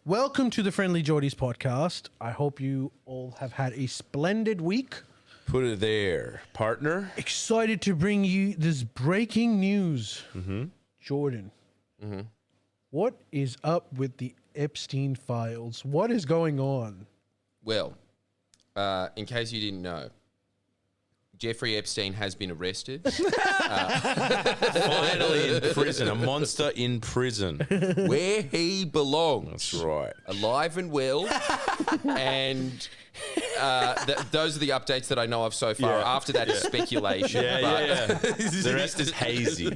Welcome to the Friendly Geordies podcast. I hope you all have had a splendid week. Put it there, partner. Excited to bring you this breaking news. Jordan, what is up with the Epstein Files? What is going on? Well, in case you didn't know, Jeffrey Epstein has been arrested. Finally in prison, a monster in prison. Where he belongs. That's right. Alive and well. And those are the updates that I know of so far. Yeah. After that is speculation. The rest is hazy.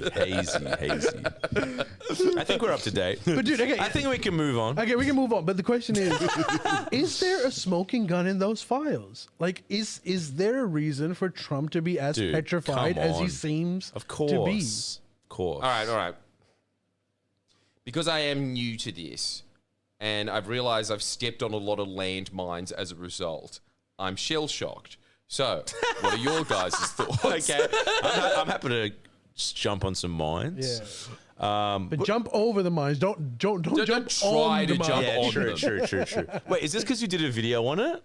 I think we're up to date. But dude, okay. I think we can move on. Okay, we can move on. But the question is there a smoking gun in those files? Like, is there a reason for Trump to be as Dude, petrified come as he on. seems Of course. to be? Of course. All right. Because I am new to this, and I've realized I've stepped on a lot of landmines as a result, I'm shell-shocked. So, what are your guys' thoughts? Okay. I'm happy to just jump on some mines. Yeah. But jump over the mines. Don't jump try on to the jump mines. on True. Wait, is this because you did a video on it?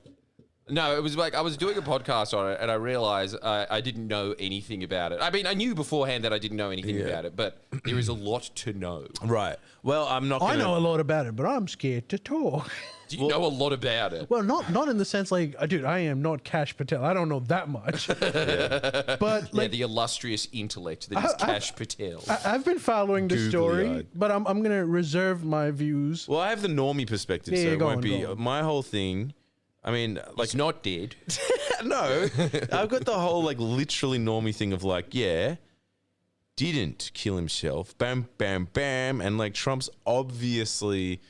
No, it was like I was doing a podcast on it, and I realized I didn't know anything about it. I mean, I knew beforehand that I didn't know anything about it, but there is a lot to know. Right. Well, I'm not I going to... know a lot about it, but I'm scared to talk. Do you know a lot about it? Well, not in the sense like, dude, I am not Cash Patel. I don't know that much. But like, The illustrious intellect that is Cash Patel. I've been following the story, Googly-eyed. but I'm going to reserve my views. Well, I have the normie perspective, Yeah, so it go won't on, be... go on. My whole thing... I mean, like... He's not dead. No, I've got the whole like literally normie thing of like, didn't kill himself, bam, bam, bam, and like Trump's obviously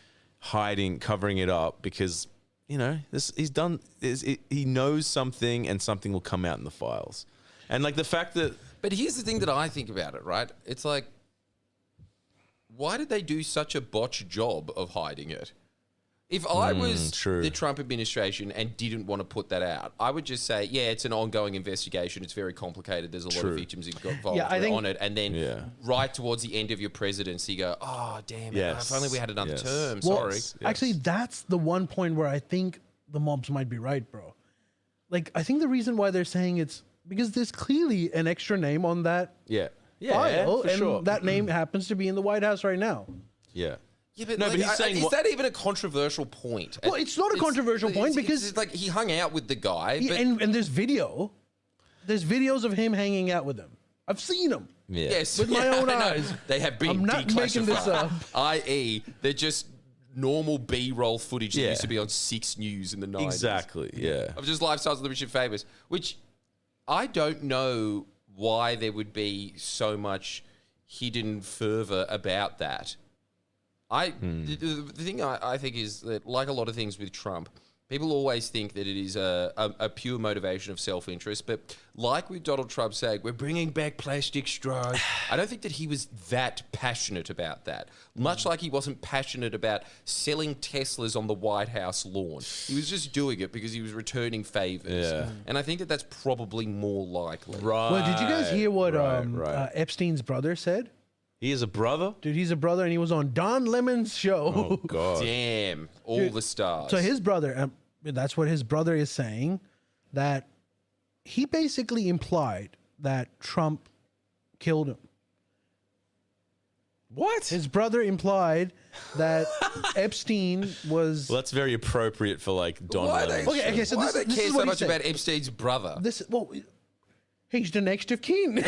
covering it up because he knows something and something will come out in the files, and like the fact that. But here's the thing that I think about it, right? It's like, why did they do such a botched job of hiding it? If I was true. the Trump administration and didn't want to put that out, I would just say, yeah, it's an ongoing investigation. It's very complicated. There's a lot of victims involved Yeah, I think- on it. And then right towards the end of your presidency, you go, oh, damn it. Yes. If only we had another Yes. term. Well, Sorry. Yes. Actually, that's the one point where I think the mobs might be right, bro. Like, I think the reason why they're saying it's because there's clearly an extra name on that file, for and sure. that name happens to be in the White House right now. Yeah. Yeah, but, No, but he's saying is what- that even a controversial point? Well, it's not a controversial point because- it's like he hung out with the guy. Yeah, But and there's video. There's videos of him hanging out with them. I've seen them. Yeah. yes, with my own I know. eyes. They have been I'm not making this declassified. up. I.e., they're just normal B-roll footage that Yeah. used to be on 6 News in the 90s. Exactly. Yeah. Of just lifestyles of the rich and famous, which I don't know why there would be so much hidden fervor about that. The thing I think is that, like a lot of things with Trump, people always think that it is a pure motivation of self-interest. But like with Donald Trump saying, we're bringing back plastic straws, I don't think that he was that passionate about that. Much like he wasn't passionate about selling Teslas on the White House lawn. He was just doing it because he was returning favors. Yeah. And I think that that's probably more likely. Right. Well, did you guys hear what right. Epstein's brother said? He is a brother? Dude, he's a brother, and he was on Don Lemon's show. Oh, God. Damn. All the stars. So his brother, that's what his brother is saying, that he basically implied that Trump killed him. What? His brother implied that Epstein was... Well, that's very appropriate for like Don Why Lemon. they, Okay, so why this- they this care is so what he much said. about Epstein's brother? He's the next of kin.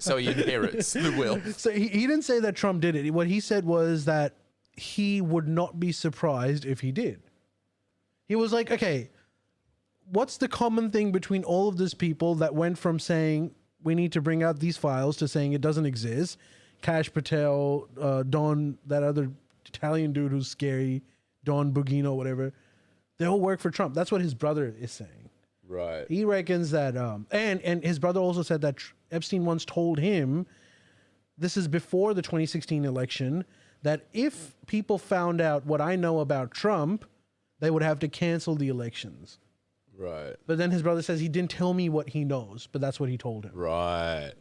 So he inherits the will. So he didn't say that Trump did it. What he said was that he would not be surprised if he did. He was like, okay, what's the common thing between all of these people that went from saying we need to bring out these files to saying it doesn't exist? Cash Patel, Don, that other Italian dude who's scary, Don Bugino, whatever. They all work for Trump. That's what his brother is saying. Right. He reckons that, and his brother also said that Epstein once told him, this is before the 2016 election, that if people found out what I know about Trump, they would have to cancel the elections. Right. But then his brother says he didn't tell me what he knows, but that's what he told him. Right.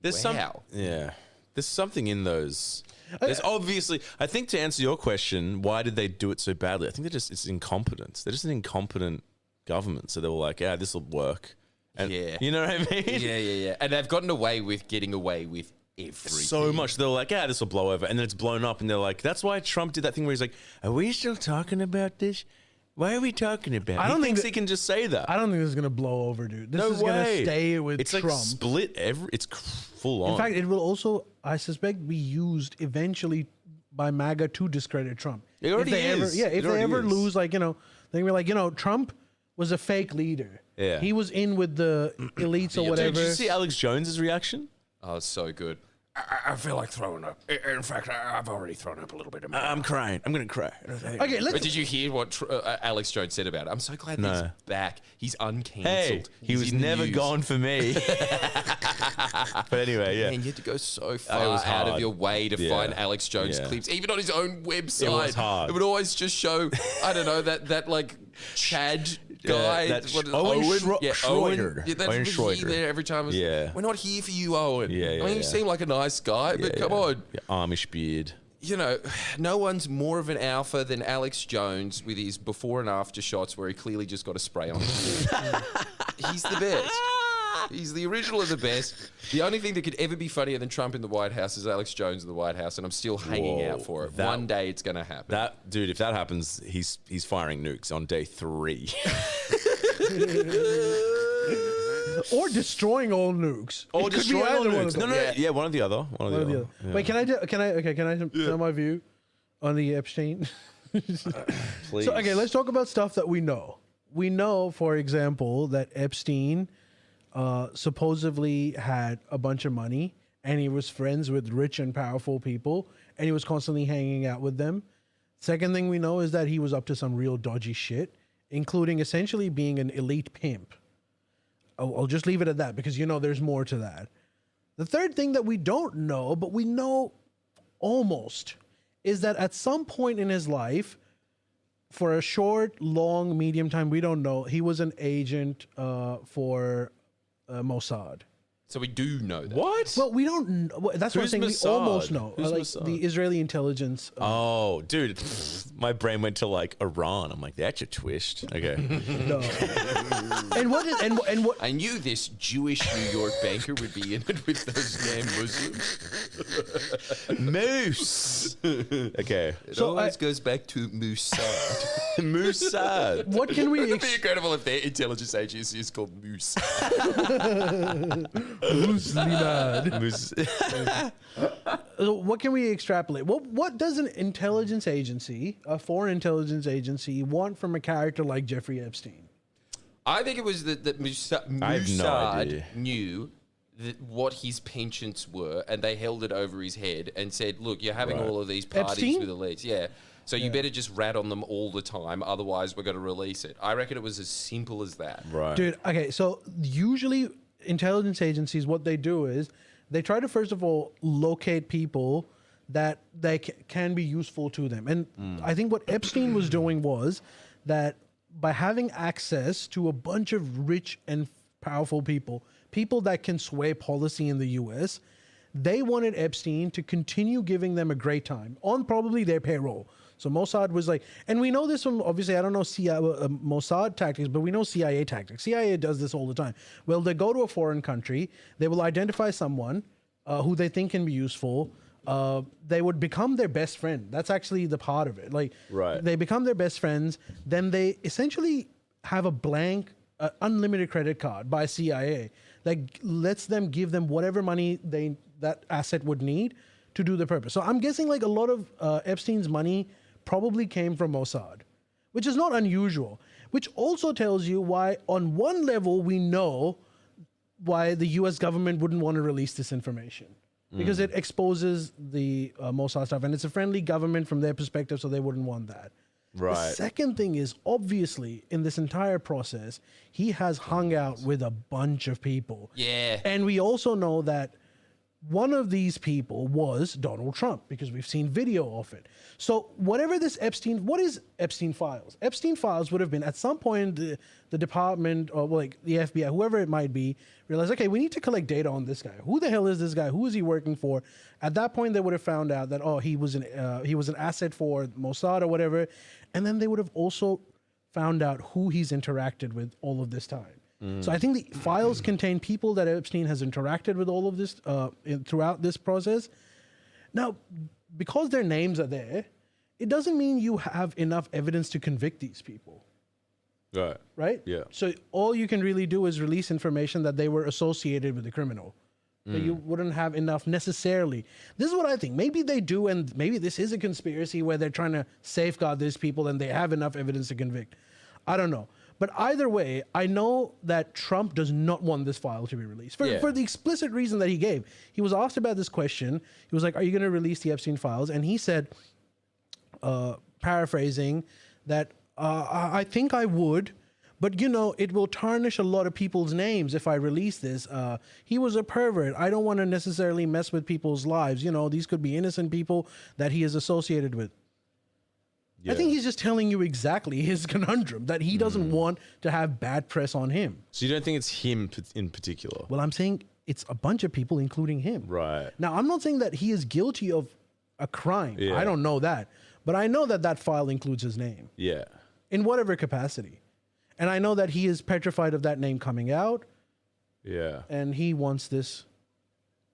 There's Wow. Yeah. There's something in those. There's obviously, I think to answer your question, why did they do it so badly? I think it's incompetence. They're just an incompetent government. So they were like, yeah, this will work. And, Yeah. You know what I mean? Yeah. And they've gotten away with getting away with everything. So much. They were like, yeah, this will blow over. And then it's blown up. And they're like, that's why Trump did that thing where he's like, are we still talking about this? Why are we talking about it? I don't think he can just say that. I don't think this is gonna blow over, dude. This No is gonna way. stay with it's Trump. like split it's full on. In fact, it will also, I suspect, be used eventually by MAGA to discredit Trump. It already is. If It they already ever is. lose, like, they're gonna be like, Trump was a fake leader. Yeah. He was in with the elites or Dude, whatever. Did you see Alex Jones's reaction? Oh, it's so good. I feel like throwing up. In fact, I've already thrown up a little bit of I'm crying. I'm going to cry. Okay, let's. But did you hear what Alex Jones said about it? I'm so glad that he's back. He's uncancelled. Hey, he He's was in the never news. gone for me. But anyway, yeah. Man, you had to go so It far was out of hard. your way to Yeah. find Alex Jones Yeah. clips, even on his own website. It was hard. It would always just show, I don't know, that like Chad guy. that what is it, Owen Owen? Schro- Yeah, Schroeder. Owen. Yeah, that's Owen was he Schroeder. there every time. It was, Yeah. We're not here for you, Owen. Yeah, I yeah, mean, you yeah. seem like a nice guy, but come on. Yeah, Amish beard. You know, no one's more of an alpha than Alex Jones with his before and after shots where he clearly just got a spray on his head. He's the best. He's the original of the best. The only thing that could ever be funnier than Trump in the White House is Alex Jones in the White House, and I'm still hanging out for it. One day it's going to happen. That dude, if that happens, he's firing nukes on day 3. Or destroying all nukes. Or It could be destroying all either one of nukes. them. No, yeah, one or the other. One or the other. Yeah. Wait, can I tell my view on the Epstein? Please. So, okay, let's talk about stuff that we know. We know, for example, that Epstein supposedly had a bunch of money and he was friends with rich and powerful people and he was constantly hanging out with them. Second thing we know is that he was up to some real dodgy shit, including essentially being an elite pimp. I'll just leave it at that because, there's more to that. The third thing that we don't know, but we know almost, is that at some point in his life, for a short, long, medium time, we don't know, he was an agent for Mossad. So we do know that. What? Well, we don't know. That's what I'm Who's saying. Mossad? We almost know. Who's Like Mossad? the Israeli intelligence. Oh, dude, my brain went to like Iran. I'm like, that's a twist. Okay. No. and what is and what? I knew this Jewish New York banker would be in it with those damn Muslims. Moose. Okay. It So always goes back to Mossad. Moosad. What can we? It'd be incredible if their intelligence agency is called Moose. What can we extrapolate? What does an intelligence agency, a foreign intelligence agency, want from a character like Jeffrey Epstein? I think it was that Mossad I have no idea. knew what his penchants were, and they held it over his head and said, "Look, you're having all of these parties Epstein? with elites, yeah. So you better just rat on them all the time, otherwise we're going to release it." I reckon it was as simple as that. Right. Dude, okay, so usually intelligence agencies, what they do is they try to first of all locate people that they can be useful to them. And I think what Epstein was doing was that by having access to a bunch of rich and powerful people that can sway policy in the US, they wanted Epstein to continue giving them a great time on probably their payroll. So Mossad was like, and we know this from, obviously, I don't know Mossad tactics, but we know CIA tactics. CIA does this all the time. Well, they go to a foreign country, they will identify someone who they think can be useful. They would become their best friend. That's actually the part of it. Like, Right. they become their best friends. Then they essentially have a blank, unlimited credit card by CIA that lets them give them whatever money that asset would need to do the purpose. So I'm guessing like a lot of Epstein's money probably came from Mossad, which is not unusual, which also tells you why on one level we know why the US government wouldn't want to release this information because it exposes the Mossad stuff and it's a friendly government from their perspective, so they wouldn't want that. Right. The second thing is, obviously, in this entire process, he has hung out with a bunch of people. Yeah. And we also know that one of these people was Donald Trump, because we've seen video of it. So whatever this what is Epstein Files? Epstein Files would have been at some point the department or like the FBI, whoever it might be, realized, okay, we need to collect data on this guy. Who the hell is this guy? Who is he working for? At that point, they would have found out that, oh, he was an asset for Mossad or whatever. And then they would have also found out who he's interacted with all of this time. So I think the files contain people that Epstein has interacted with all of this throughout this process. Now, because their names are there, it doesn't mean you have enough evidence to convict these people. Right. Right? Yeah. So all you can really do is release information that they were associated with the criminal. But you wouldn't have enough necessarily. This is what I think. Maybe they do, and maybe this is a conspiracy where they're trying to safeguard these people and they have enough evidence to convict. I don't know. But either way, I know that Trump does not want this file to be released for the explicit reason that he gave. He was asked about this question. He was like, are you going to release the Epstein files? And he said, paraphrasing, that I think I would, but it will tarnish a lot of people's names if I release this. He was a pervert. I don't want to necessarily mess with people's lives. These could be innocent people that he is associated with. I think he's just telling you exactly his conundrum, that he doesn't want to have bad press on him. So you don't think it's him in particular? Well, I'm saying it's a bunch of people, including him. Right. Now, I'm not saying that he is guilty of a crime. Yeah. I don't know that. But I know that that file includes his name Yeah. in whatever capacity. And I know that he is petrified of that name coming out, Yeah. and he wants this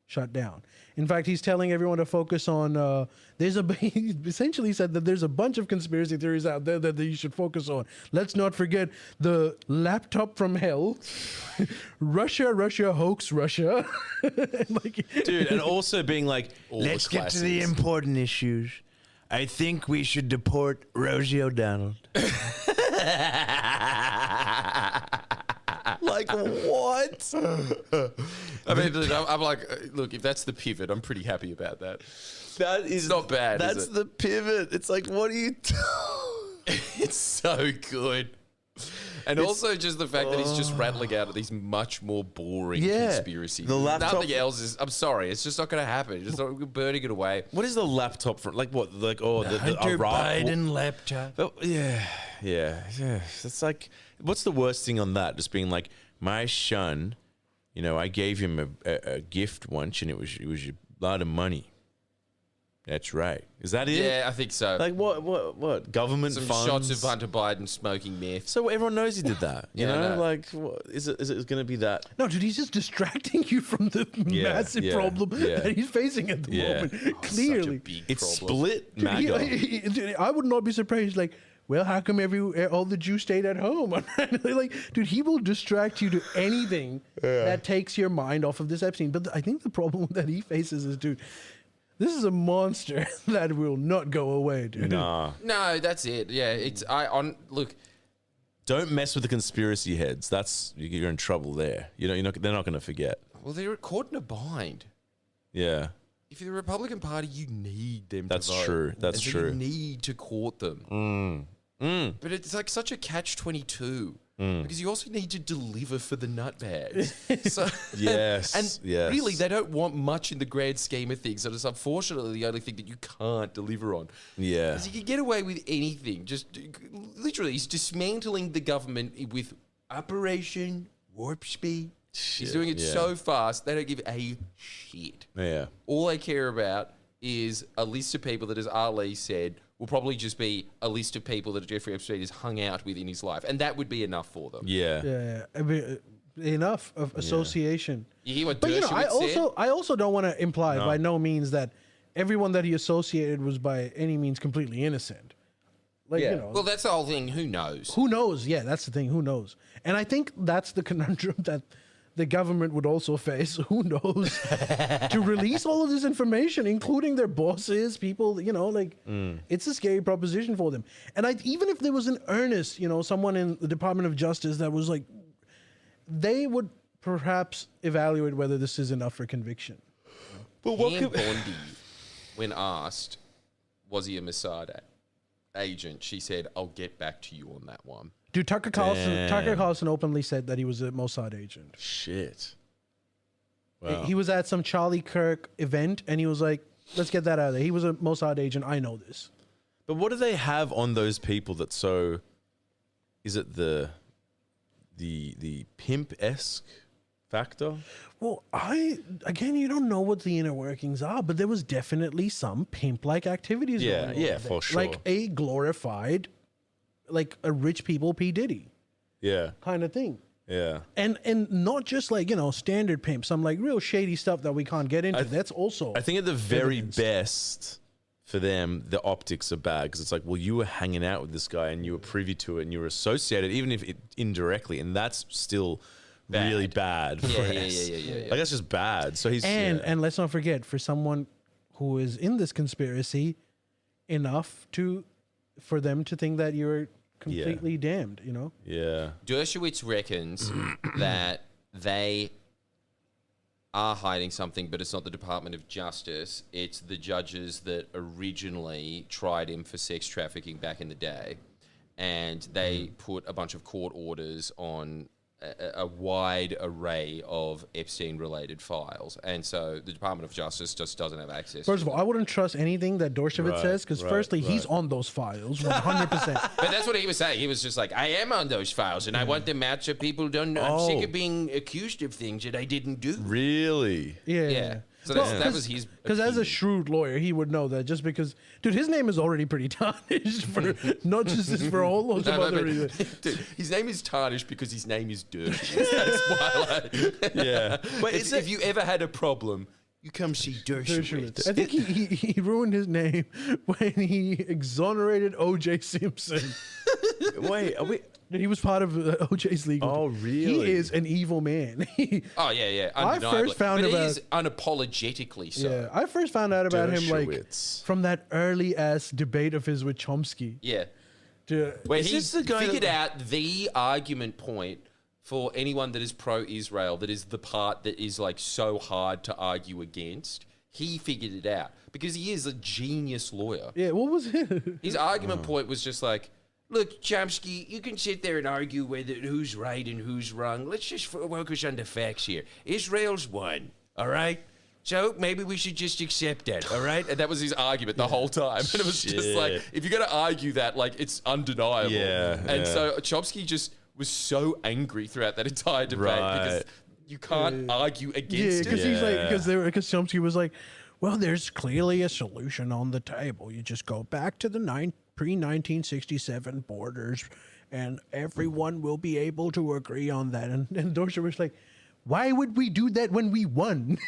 shut down. In fact, he's telling everyone to focus on, he essentially said that there's a bunch of conspiracy theories out there that you should focus on. Let's not forget the laptop from hell, Russia, hoax Russia. Dude, and also being like, Let's get to the important issues. I think we should deport Rosie O'Donnell. like what? I mean, I'm like, look, if that's the pivot, I'm pretty happy about that. That is not bad, is That's it? the pivot. It's like, what are you? It's so good. And also just the fact that he's just rattling out these much more boring conspiracies. The laptop- Nothing else is, I'm sorry, it's just not going to happen. Just not, we're burning it away. What is the laptop for? Like what? Like the Hunter Iraq war- Biden laptop. Oh, yeah. It's like, what's the worst thing on that? Just being like, my son, I gave him a gift once, and it was a lot of money. That's right. Is that it? Yeah, I think so. Like what? Government Some funds? shots of Hunter Biden smoking meth. So everyone knows he did that. You Yeah, I know, know. like, what, is it going to be that? No, dude, he's just distracting you from the massive problem that he's facing at the moment. Such a Clearly. big It's problem. split Dude, MAGA. I would not be surprised. Like, well, how come all the Jews stayed at home? Like, dude, he will distract you to anything that takes your mind off of this Epstein. But I think the problem that he faces is, dude, this is a monster that will not go away, dude. Nah. No, that's it. Yeah, look. Don't mess with the conspiracy heads. You're in trouble there. They're not going to forget. Well, they're caught in a bind. Yeah. If you're the Republican Party, you need them That's to vote. true. That's And so true. You need to court them. But it's like such a catch-22 because you also need to deliver for the nutbags. So, Yes, and yes. really, they don't want much in the grand scheme of things. So it's unfortunately the only thing that you can't deliver on. Yeah. Because you can get away with anything. Just literally, he's dismantling the government with Operation Warp Speed. He's doing it so fast, they don't give a shit. Yeah. All they care about is a list of people that, as Ali said, will probably just be a list of people that Jeffrey Epstein has hung out with in his life. And that would be enough for them. Yeah. Yeah. I mean, enough of association. You hear what But Dershowitz said? I also don't want to imply by no means that everyone that he associated was by any means completely innocent. Like, Well, that's the whole thing. Who knows? who knows? Yeah, that's the thing. Who knows? And I think that's the conundrum that the government would also face. Who knows? To release all of this information, including their bosses, people, it's a scary proposition for them. And even if there was an earnest, someone in the Department of Justice that was like, they would perhaps evaluate whether this is enough for conviction. But Pam Bondi, when asked, was he a Mossad agent, she said, I'll get back to you on that one. Dude, Tucker Carlson Damn. openly said that he was a Mossad agent. Shit. Wow. He was at some Charlie Kirk event, and he was like, "Let's get that out of there." He was a Mossad agent. I know this. But what do they have on those people that's so? Is it the pimp-esque factor? Well, again, you don't know what the inner workings are, but there was definitely some pimp-like activities. Yeah, going on yeah, there. for sure. Like a glorified, like a rich people P Diddy Yeah, kind of thing. yeah. And not just like, standard pimp, some like real shady stuff that we can't get into. That's also I think at the very evidence. best for them, the optics are bad because it's like, well, you were hanging out with this guy and you were privy to it and you were associated, even if indirectly, and that's still really bad. Yeah, press. yeah. Like that's just bad. So he's and let's not forget, for someone who is in this conspiracy, enough for them to think that you're completely damned, yeah. Dershowitz reckons that they are hiding something, but it's not the Department of Justice. It's the judges that originally tried him for sex trafficking back in the day. And they put a bunch of court orders on a wide array of Epstein-related files. And so the Department of Justice just doesn't have access. First of all, I wouldn't trust anything that Dershowitz Right, says, because right, firstly, he's right. on those files 100%. But that's what he was saying. He was just like, I am on those files, and I want them out so people don't know. I'm sick of being accused of things that I didn't do. Really? Yeah. So that was his. Because as a opinion. shrewd lawyer, he would know that just because, dude, his name is already pretty tarnished for not just this, for a whole loads of other reasons. Dude, his name is tarnished because his name is Dirty. That's why. Like, Yeah. But if you ever had a problem, you come see Dershowitz. I think he ruined his name when he exonerated O.J. Simpson. wait, are we? He was part of O.J.'s legal. Oh, team. really? He is an evil man. Oh yeah, I undeniably. first found but about- he is unapologetically so. Yeah, I first found out about him like Dershowitz. from that early ass debate of his with Chomsky. Yeah. Dude, Where Is he this the guy figured that- out the argument point for anyone that is pro-Israel, that is the part that is like so hard to argue against. He figured it out because he is a genius lawyer. yeah, what was it? His argument point was just like, look, Chomsky, you can sit there and argue whether who's right and who's wrong. Let's just focus on the facts here. Israel's won, all right? So maybe we should just accept that, all right? And that was his argument the whole time. And it was just like, Shit. if you're going to argue that, like, it's undeniable. Yeah, And yeah. so Chomsky just was so angry throughout that entire debate because Right. you can't argue Yeah, against because it. he's like, Yeah. because Chomsky was like, well, there's clearly a solution on the table. You just go back to the pre-1967 borders, and everyone will be able to agree on that. And Dershowitz was like, why would we do that when we won?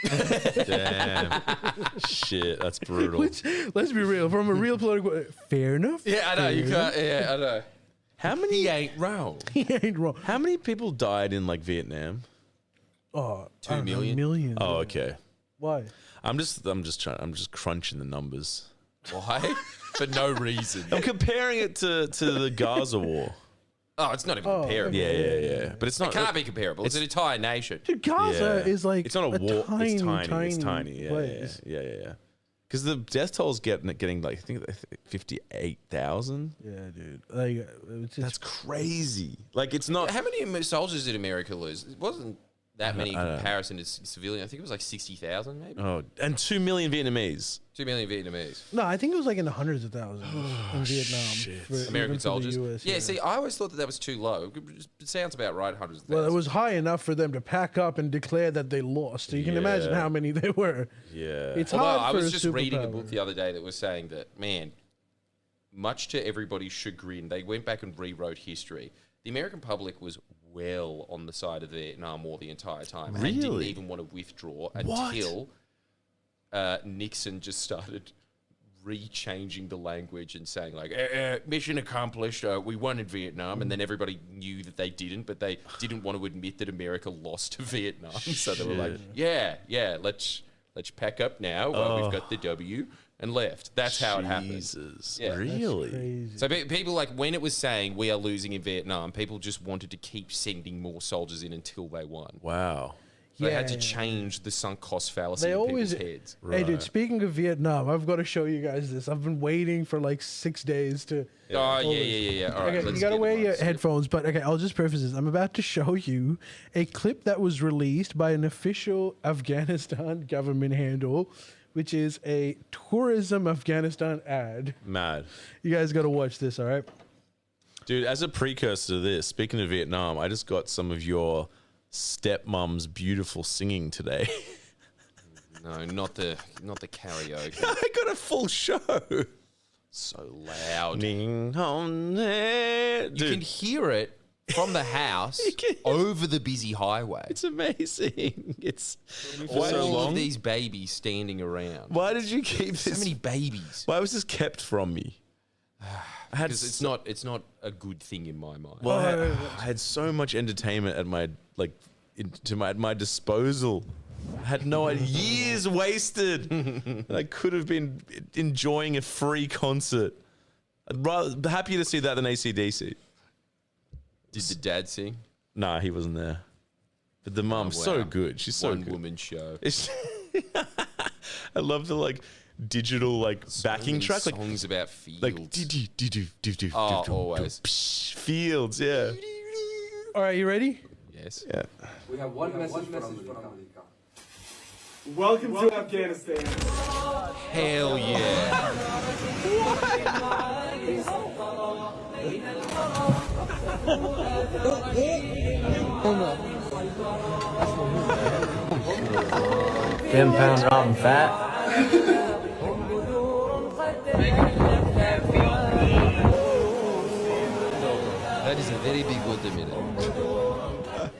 Damn. Shit, that's brutal. Which, let's be real, from a real political, fair enough. Yeah, I know. You can't. Yeah, I know. How many? He ain't wrong. He ain't wrong. How many people died in like Vietnam? Oh, 2 million? Million. Oh, okay. Why? I'm just crunching the numbers. Why? For no reason. I'm comparing it to the Gaza war. Oh, it's not even comparable. Yeah. But it's not. It can't be comparable. It's an entire nation. Dude, Gaza Yeah. is like It's not a war. tiny, It's tiny. It's tiny. place. Yeah. Because the death toll is getting like I think 58,000. Yeah, dude. Like, That's crazy. Like it's not. How many soldiers did America lose? It wasn't that many in I don't know. comparison to civilian. I think it was like 60,000 maybe. Oh, and 2 million Vietnamese. 2 million Vietnamese. no, I think it was like in the hundreds of thousands in Vietnam. For, even American for the soldiers. US, yeah, see, I always thought that was too low. It sounds about right, hundreds of thousands. Well, it was high enough for them to pack up and declare that they lost. So you can imagine Yeah. how many they were. Yeah. It's Although hard I for was a just reading a superpower. book the other day that was saying that, man, much to everybody's chagrin, they went back and rewrote history. The American public was well on the side of the Vietnam War the entire time and didn't Really? even want to withdraw What? until Nixon just started rechanging the language and saying like, mission accomplished, we won in Vietnam, and then everybody knew that they didn't, but they didn't want to admit that America lost to Vietnam. So they were like, yeah, let's pack up now while we've got the W, and left. That's how it happened. Jesus. Yeah. Really? Crazy. So people like when it was saying we are losing in Vietnam, people just wanted to keep sending more soldiers in until they won. Wow. They had to Yeah. change the sunk cost fallacy They in always. people's heads. Hey, dude. Speaking of Vietnam, I've got to show you guys this. I've been waiting for like 6 days to. Oh, yeah. All right, Okay, let's you gotta get wear the your mics. headphones, but okay, I'll just preface this. I'm about to show you a clip that was released by an official Afghanistan government handle, which is a tourism Afghanistan ad. Mad. You guys gotta watch this, all right? Dude, as a precursor to this, speaking of Vietnam, I just got some of your stepmom's beautiful singing today. No, not the karaoke. I got a full show. So loud. Ding dong, eh. You can Dude, hear it from the house can- over the busy highway. it's amazing. It's All so long. of these babies standing around. Why did you keep So this? many babies. Why was this kept from me? I had Because it's not a good thing in my mind. Well, I had so much entertainment at my at my disposal. I had no idea. Years wasted. And I could have been enjoying a free concert. I'd rather happier to see that than AC/DC. Did the dad sing? Nah, he wasn't there. But the mum's so wow. good. She's so One good. woman show. It's I love the digital backing Many track songs about like fields. Always. fields, yeah. All right, you ready? Yes. Yeah. We have one message from America. Welcome to Afghanistan. Hell yeah. £10 Robin fat. That is a very big watermelon.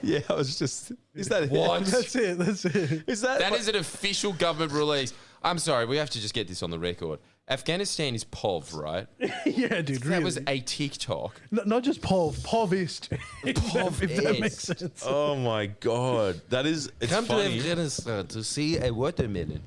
Yeah, I was just is that What? That's it. That's it. Is that That is an official government release. I'm sorry, we have to just get this on the record. Afghanistan is POV, right? Yeah, dude. That Really. was a TikTok. Not just povist. if that makes sense. Oh my god, that is it's Come funny. to Afghanistan to see a watermelon.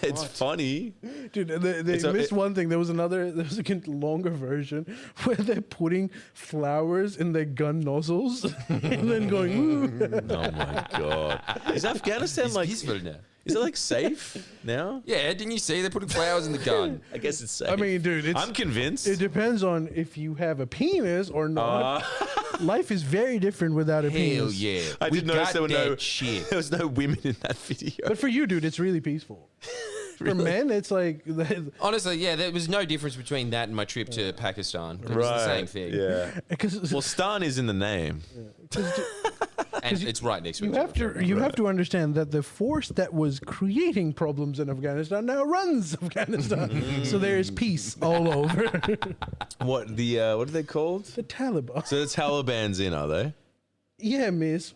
It's funny. Dude, they missed one thing. There was a longer version where they're putting flowers in their gun nozzles and then going, ooh. Oh my god, is Afghanistan It's peaceful now. Is it safe now? Yeah, didn't you see they're putting flowers in the gun? I guess it's safe. I mean, dude, I'm convinced. it depends on if you have a penis or not. Life is very different without a Hell penis. yeah. I We did notice got there were that no shit. there was no women in that video. But for you, dude, it's really peaceful. For men, it's like Honestly, yeah, there was no difference between that and my trip to Pakistan. It was the same thing. Yeah. because Well, Stan is in the name. And it's right next to you each have other. to have to understand that the force that was creating problems in Afghanistan now runs Afghanistan. So there is peace all over. What are they called? The Taliban. So the Taliban's in, are they? Yeah, miss.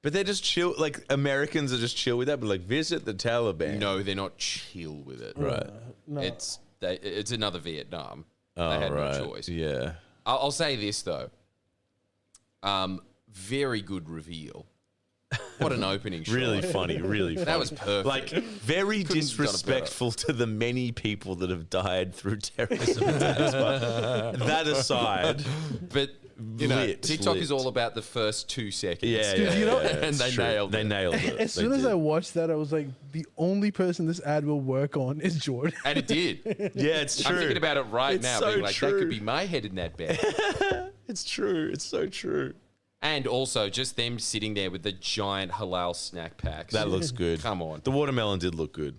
But they're just chill. Like Americans are just chill with that. But visit the Taliban. No, they're not chill with it. Right. No. It's another Vietnam. Oh, they had right. no choice. Yeah. I'll say this though. Very good reveal. What an opening shot. Really funny. Really funny. That was perfect. Like very Couldn't have done it disrespectful to the many people that have died through terrorism attacks. But that aside, But you know, Lit, TikTok lit. is all about the first 2 seconds. yeah, Dude, yeah, you know- yeah, And it's they true. nailed They it. nailed it. As They soon as did. I watched that, I was like, the only person this ad will work on is Jordan. And it did. Yeah, it's true. I'm thinking about it right It's now, so being like, that true. could be my head in that bed. It's true. It's so true. And also, just them sitting there with the giant halal snack packs. That looks good. Come on. The watermelon did look good.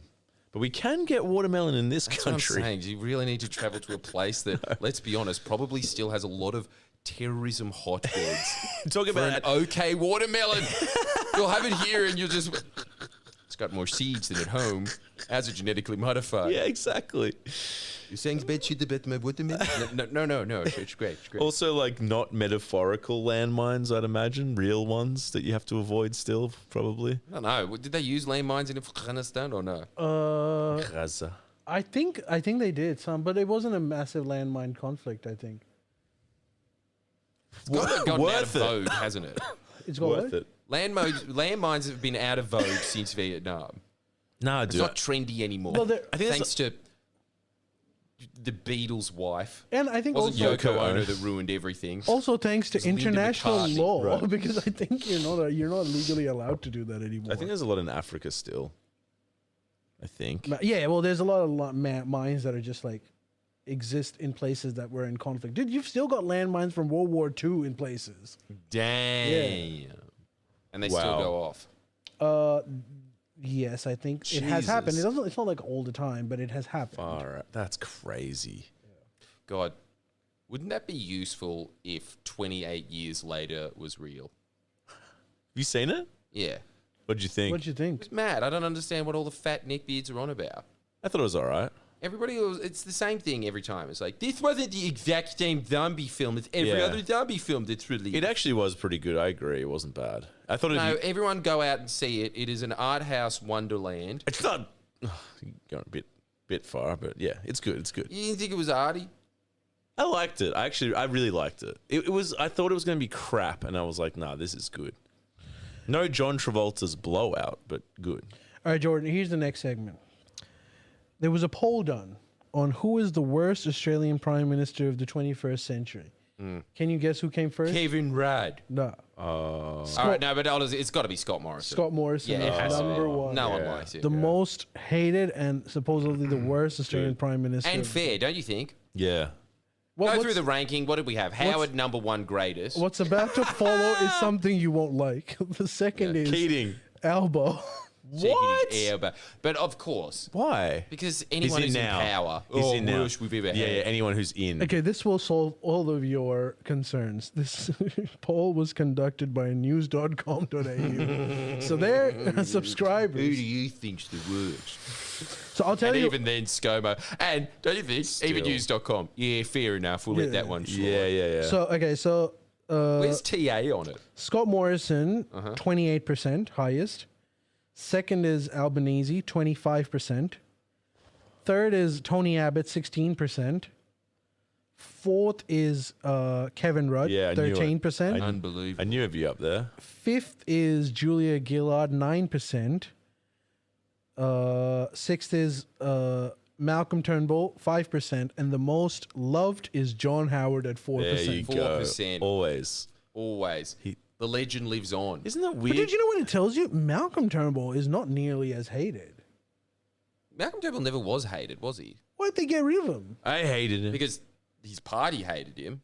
But we can get watermelon in this That's what I'm country. saying. You really need to travel to a place that, let's be honest, probably still has a lot of terrorism hotbeds. Talk For an about okay watermelon. You'll have it here and you'll just... It's got more seeds than at home. As a genetically modified. yeah, exactly. You're saying bad shit about my watermelon? No. It's great. It's great. Also, not metaphorical landmines, I'd imagine. Real ones that you have to avoid still, probably. I don't know. Did they use landmines in Afghanistan or no? Gaza. I think they did some, but it wasn't a massive landmine conflict. I think It's gotten out Worth of it. vogue, hasn't it? it's got Worth what? it. Landmines have been out of vogue since Vietnam. Nah, It's dude. not trendy anymore. Well, they're- I think thanks to the Beatles' wife. And I think Wasn't also Yoko Ono that ruined everything. also thanks to It was Linda international McCartney. law, because I think you're not legally allowed to do that anymore. I think there's a lot in Africa still. I think. Yeah, well, there's a lot of mines that are just like exist in places that were in conflict. Dude, you've still got landmines from World War II in places. Damn. And they still Wow. go off. Yes, I think it has happened. Jesus. It's not like all the time, but it has happened. Far out. That's crazy. God, wouldn't that be useful if 28 years later was real? Have you seen it? Yeah. What'd you think? What'd you think? It's mad. I don't understand what all the fat neckbeards are on about. I thought it was all right. It's the same thing every time. It's like, this wasn't the exact same zombie film as every Yeah. other zombie film that's released. It actually was pretty good. I agree. It wasn't bad. I thought No, everyone go out and see it. It is an art house wonderland. it's not going a bit far, but yeah, it's good. It's good. You didn't think it was arty? I liked it. I really liked it. It was. I thought it was going to be crap, and I was like, nah, this is good. No John Travolta's blowout, but good. All right, Jordan, here's the next segment. There was a poll done on who is the worst Australian Prime Minister of the 21st century. Can you guess who came first? Kevin Rudd. No. All right, no, but honestly, it's got to be Scott Morrison. Scott Morrison Yeah, it has is to be. number one. No one likes it. The most hated and supposedly the worst Australian Prime Minister. And fair, don't you think? Yeah. What- Go through the ranking. What did we have? Howard, number one greatest. What's about to follow is something you won't like. The second is Keating. Albo. What? But of course, Why? because anyone who's in power, He's or in now. worst we've ever had. Yeah, anyone who's in. Okay, this will solve all of your concerns. This poll was conducted by news.com.au. So they're subscribers. Who do you think's the worst? So I'll tell And you. even then, ScoMo. And don't you think, even news.com, yeah, fair enough. We'll let that one slide. Yeah. So Where's TA on it? Scott Morrison, 28%, highest. Second is Albanese, 25%. Third is Tony Abbott, 16%. Fourth is Kevin Rudd, Yeah, I knew it. 13%. Unbelievable. I knew it'd be up there. Fifth is Julia Gillard, 9%. Sixth is Malcolm Turnbull, 5%. And the most loved is John Howard at 4%. There you go. 4%. Always. Always. The legend lives on. Isn't that But weird? did you know what it tells you? Malcolm Turnbull is not nearly as hated. Malcolm Turnbull never was hated, was he? Why'd they get rid of him? I hated it. Because his party hated him.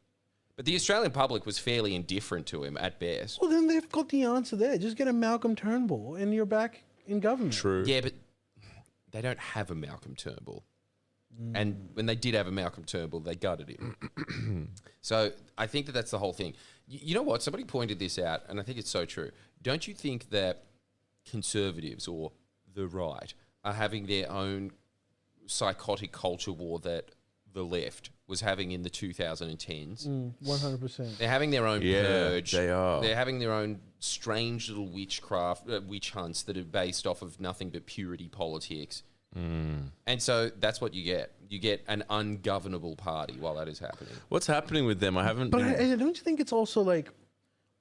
But the Australian public was fairly indifferent to him at best. Well, then they've got the answer there. Just get a Malcolm Turnbull and you're back in government. True. Yeah, but they don't have a Malcolm Turnbull. And when they did have a Malcolm Turnbull, they gutted him. So I think that that's the whole thing. You know what? Somebody pointed this out, and I think it's so true. Don't you think that conservatives or the right are having their own psychotic culture war that the left was having in the 2010s? 100%. They're having their own purge. they are. They're having their own strange little witch hunts that are based off of nothing but purity politics. And so that's what you get. You get an ungovernable party while that is happening. What's happening with them? I haven't. But been- don't you think it's also like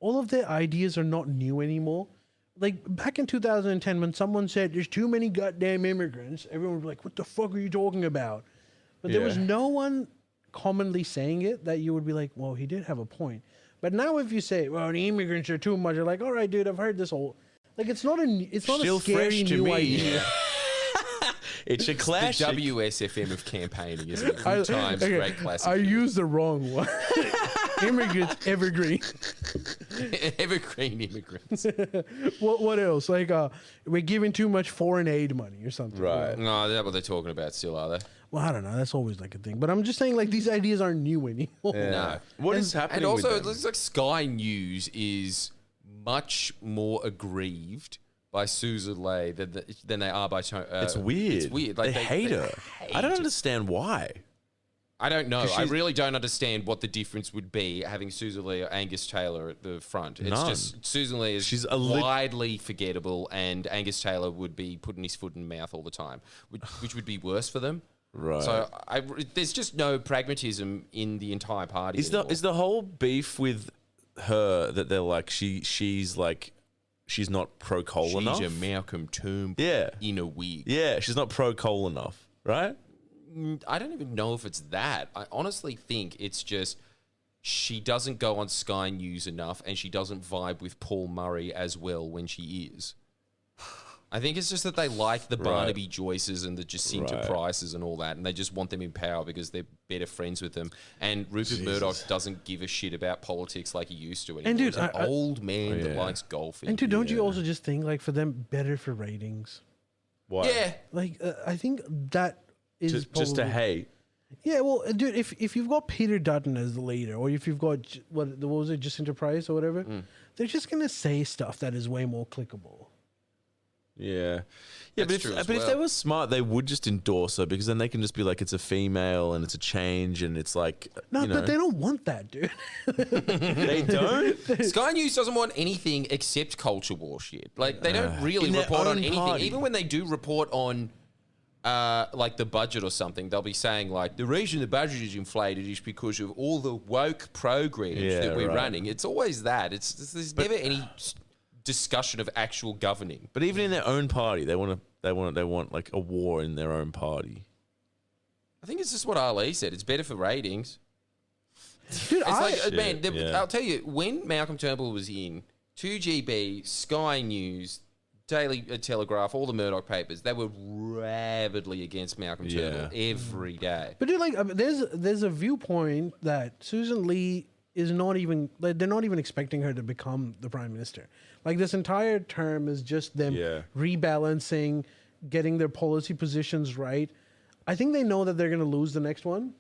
all of their ideas are not new anymore? Like back in 2010, when someone said there's too many goddamn immigrants, everyone would be like, what the fuck are you talking about? But there was Yeah. no one commonly saying it that you would be like, well, he did have a point. But now if you say, well, the immigrants are too much, you're like, all right, dude, I've heard this whole... Like, it's not a Still scary fresh to new me. idea. It's a The classic. WSFM of campaigning, isn't it? Good times, okay, great classic. I used the wrong one. Immigrants, evergreen. Evergreen immigrants. What else? Like, we're giving too much foreign aid money or something. Right. No, that's what they're talking about still, are they? Well, I don't know. That's always like a thing. But I'm just saying, like, these ideas aren't new anymore. No. What is happening And also, with it them? looks like Sky News is much more aggrieved by Susan Lay than they are by Tony. It's weird. It's weird. They hate her. I don't her. understand why. I don't know. 'Cause I she's- really don't understand what the difference would be having Susan Lee or Angus Taylor at the front. It's None. just Susan Lee is She's widely forgettable, and Angus Taylor would be putting his foot in the mouth all the time, which would be worse for them. Right. So there's just no pragmatism in the entire party. Is the whole beef with her that they're like she's not pro coal She's enough? a Malcolm Turnbull Yeah. in a wig. Yeah, she's not pro coal enough, right? I don't even know if it's that. I honestly think it's just she doesn't go on Sky News enough and she doesn't vibe with Paul Murray as well when she is. I think it's just that they like the Barnaby Joyces and the Jacinta Prices and all that, and they just want them in power because they're better friends with them. And Rupert Murdoch doesn't give a shit about politics like he used to anymore. And dude, he's an old man that likes golfing. And dude, don't you also just think like for them better for ratings? Why? Yeah. Like I think that is Just to probably- hate. Yeah, well, dude, if you've got Peter Dutton as the leader, or if you've got what was it, Jacinta Price or whatever, they're just gonna say stuff that is way more clickable. Yeah, That's but true if, as but if they well. were smart, they would just endorse her because then they can just be like, it's a female and it's a change and it's like, No, you know, but they don't want that, dude. they don't. Sky News doesn't want anything except culture war shit. Like, they don't really In their report on own anything. party. Even when they do report on, like, the budget or something, they'll be saying, like, the reason the budget is inflated is because of all the woke programs that we're running. It's always that. There's never any discussion of actual governing. But even in their own party, they want like a war in their own party. I think it's just what Ali said. It's better for ratings. Dude, It's like, man, yeah. I'll tell you, when Malcolm Turnbull was in, 2GB, Sky News, Daily Telegraph, all the Murdoch papers, they were rabidly against Malcolm Turnbull every day. But dude, like, there's a viewpoint that Susan Lee is not even like they're not even expecting her to become the prime minister. Like this entire term is just them rebalancing, getting their policy positions right. I think they know that they're going to lose the next one,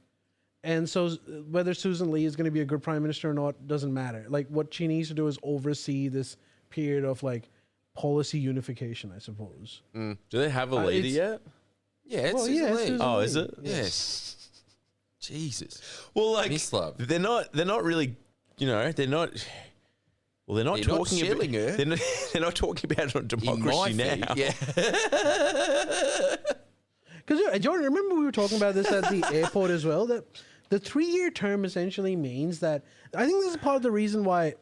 and so whether Susan Lee is going to be a good prime minister or not doesn't matter. Like what she needs to do is oversee this period of like policy unification, I suppose. Do they have a leader yet? Yeah, it's Well, Susan yeah, Lee. Susan Oh, Lee. is it? Yes. Jesus. Well, like Miss Love. they're not really, you know, they're not. Well, they're not They're not talking shilling about. her. They're not talking about it on In my democracy feed, now. yeah. Because Jordan, remember we were talking about this at the airport as well. That the 3-year term essentially means that I think this is part of the reason why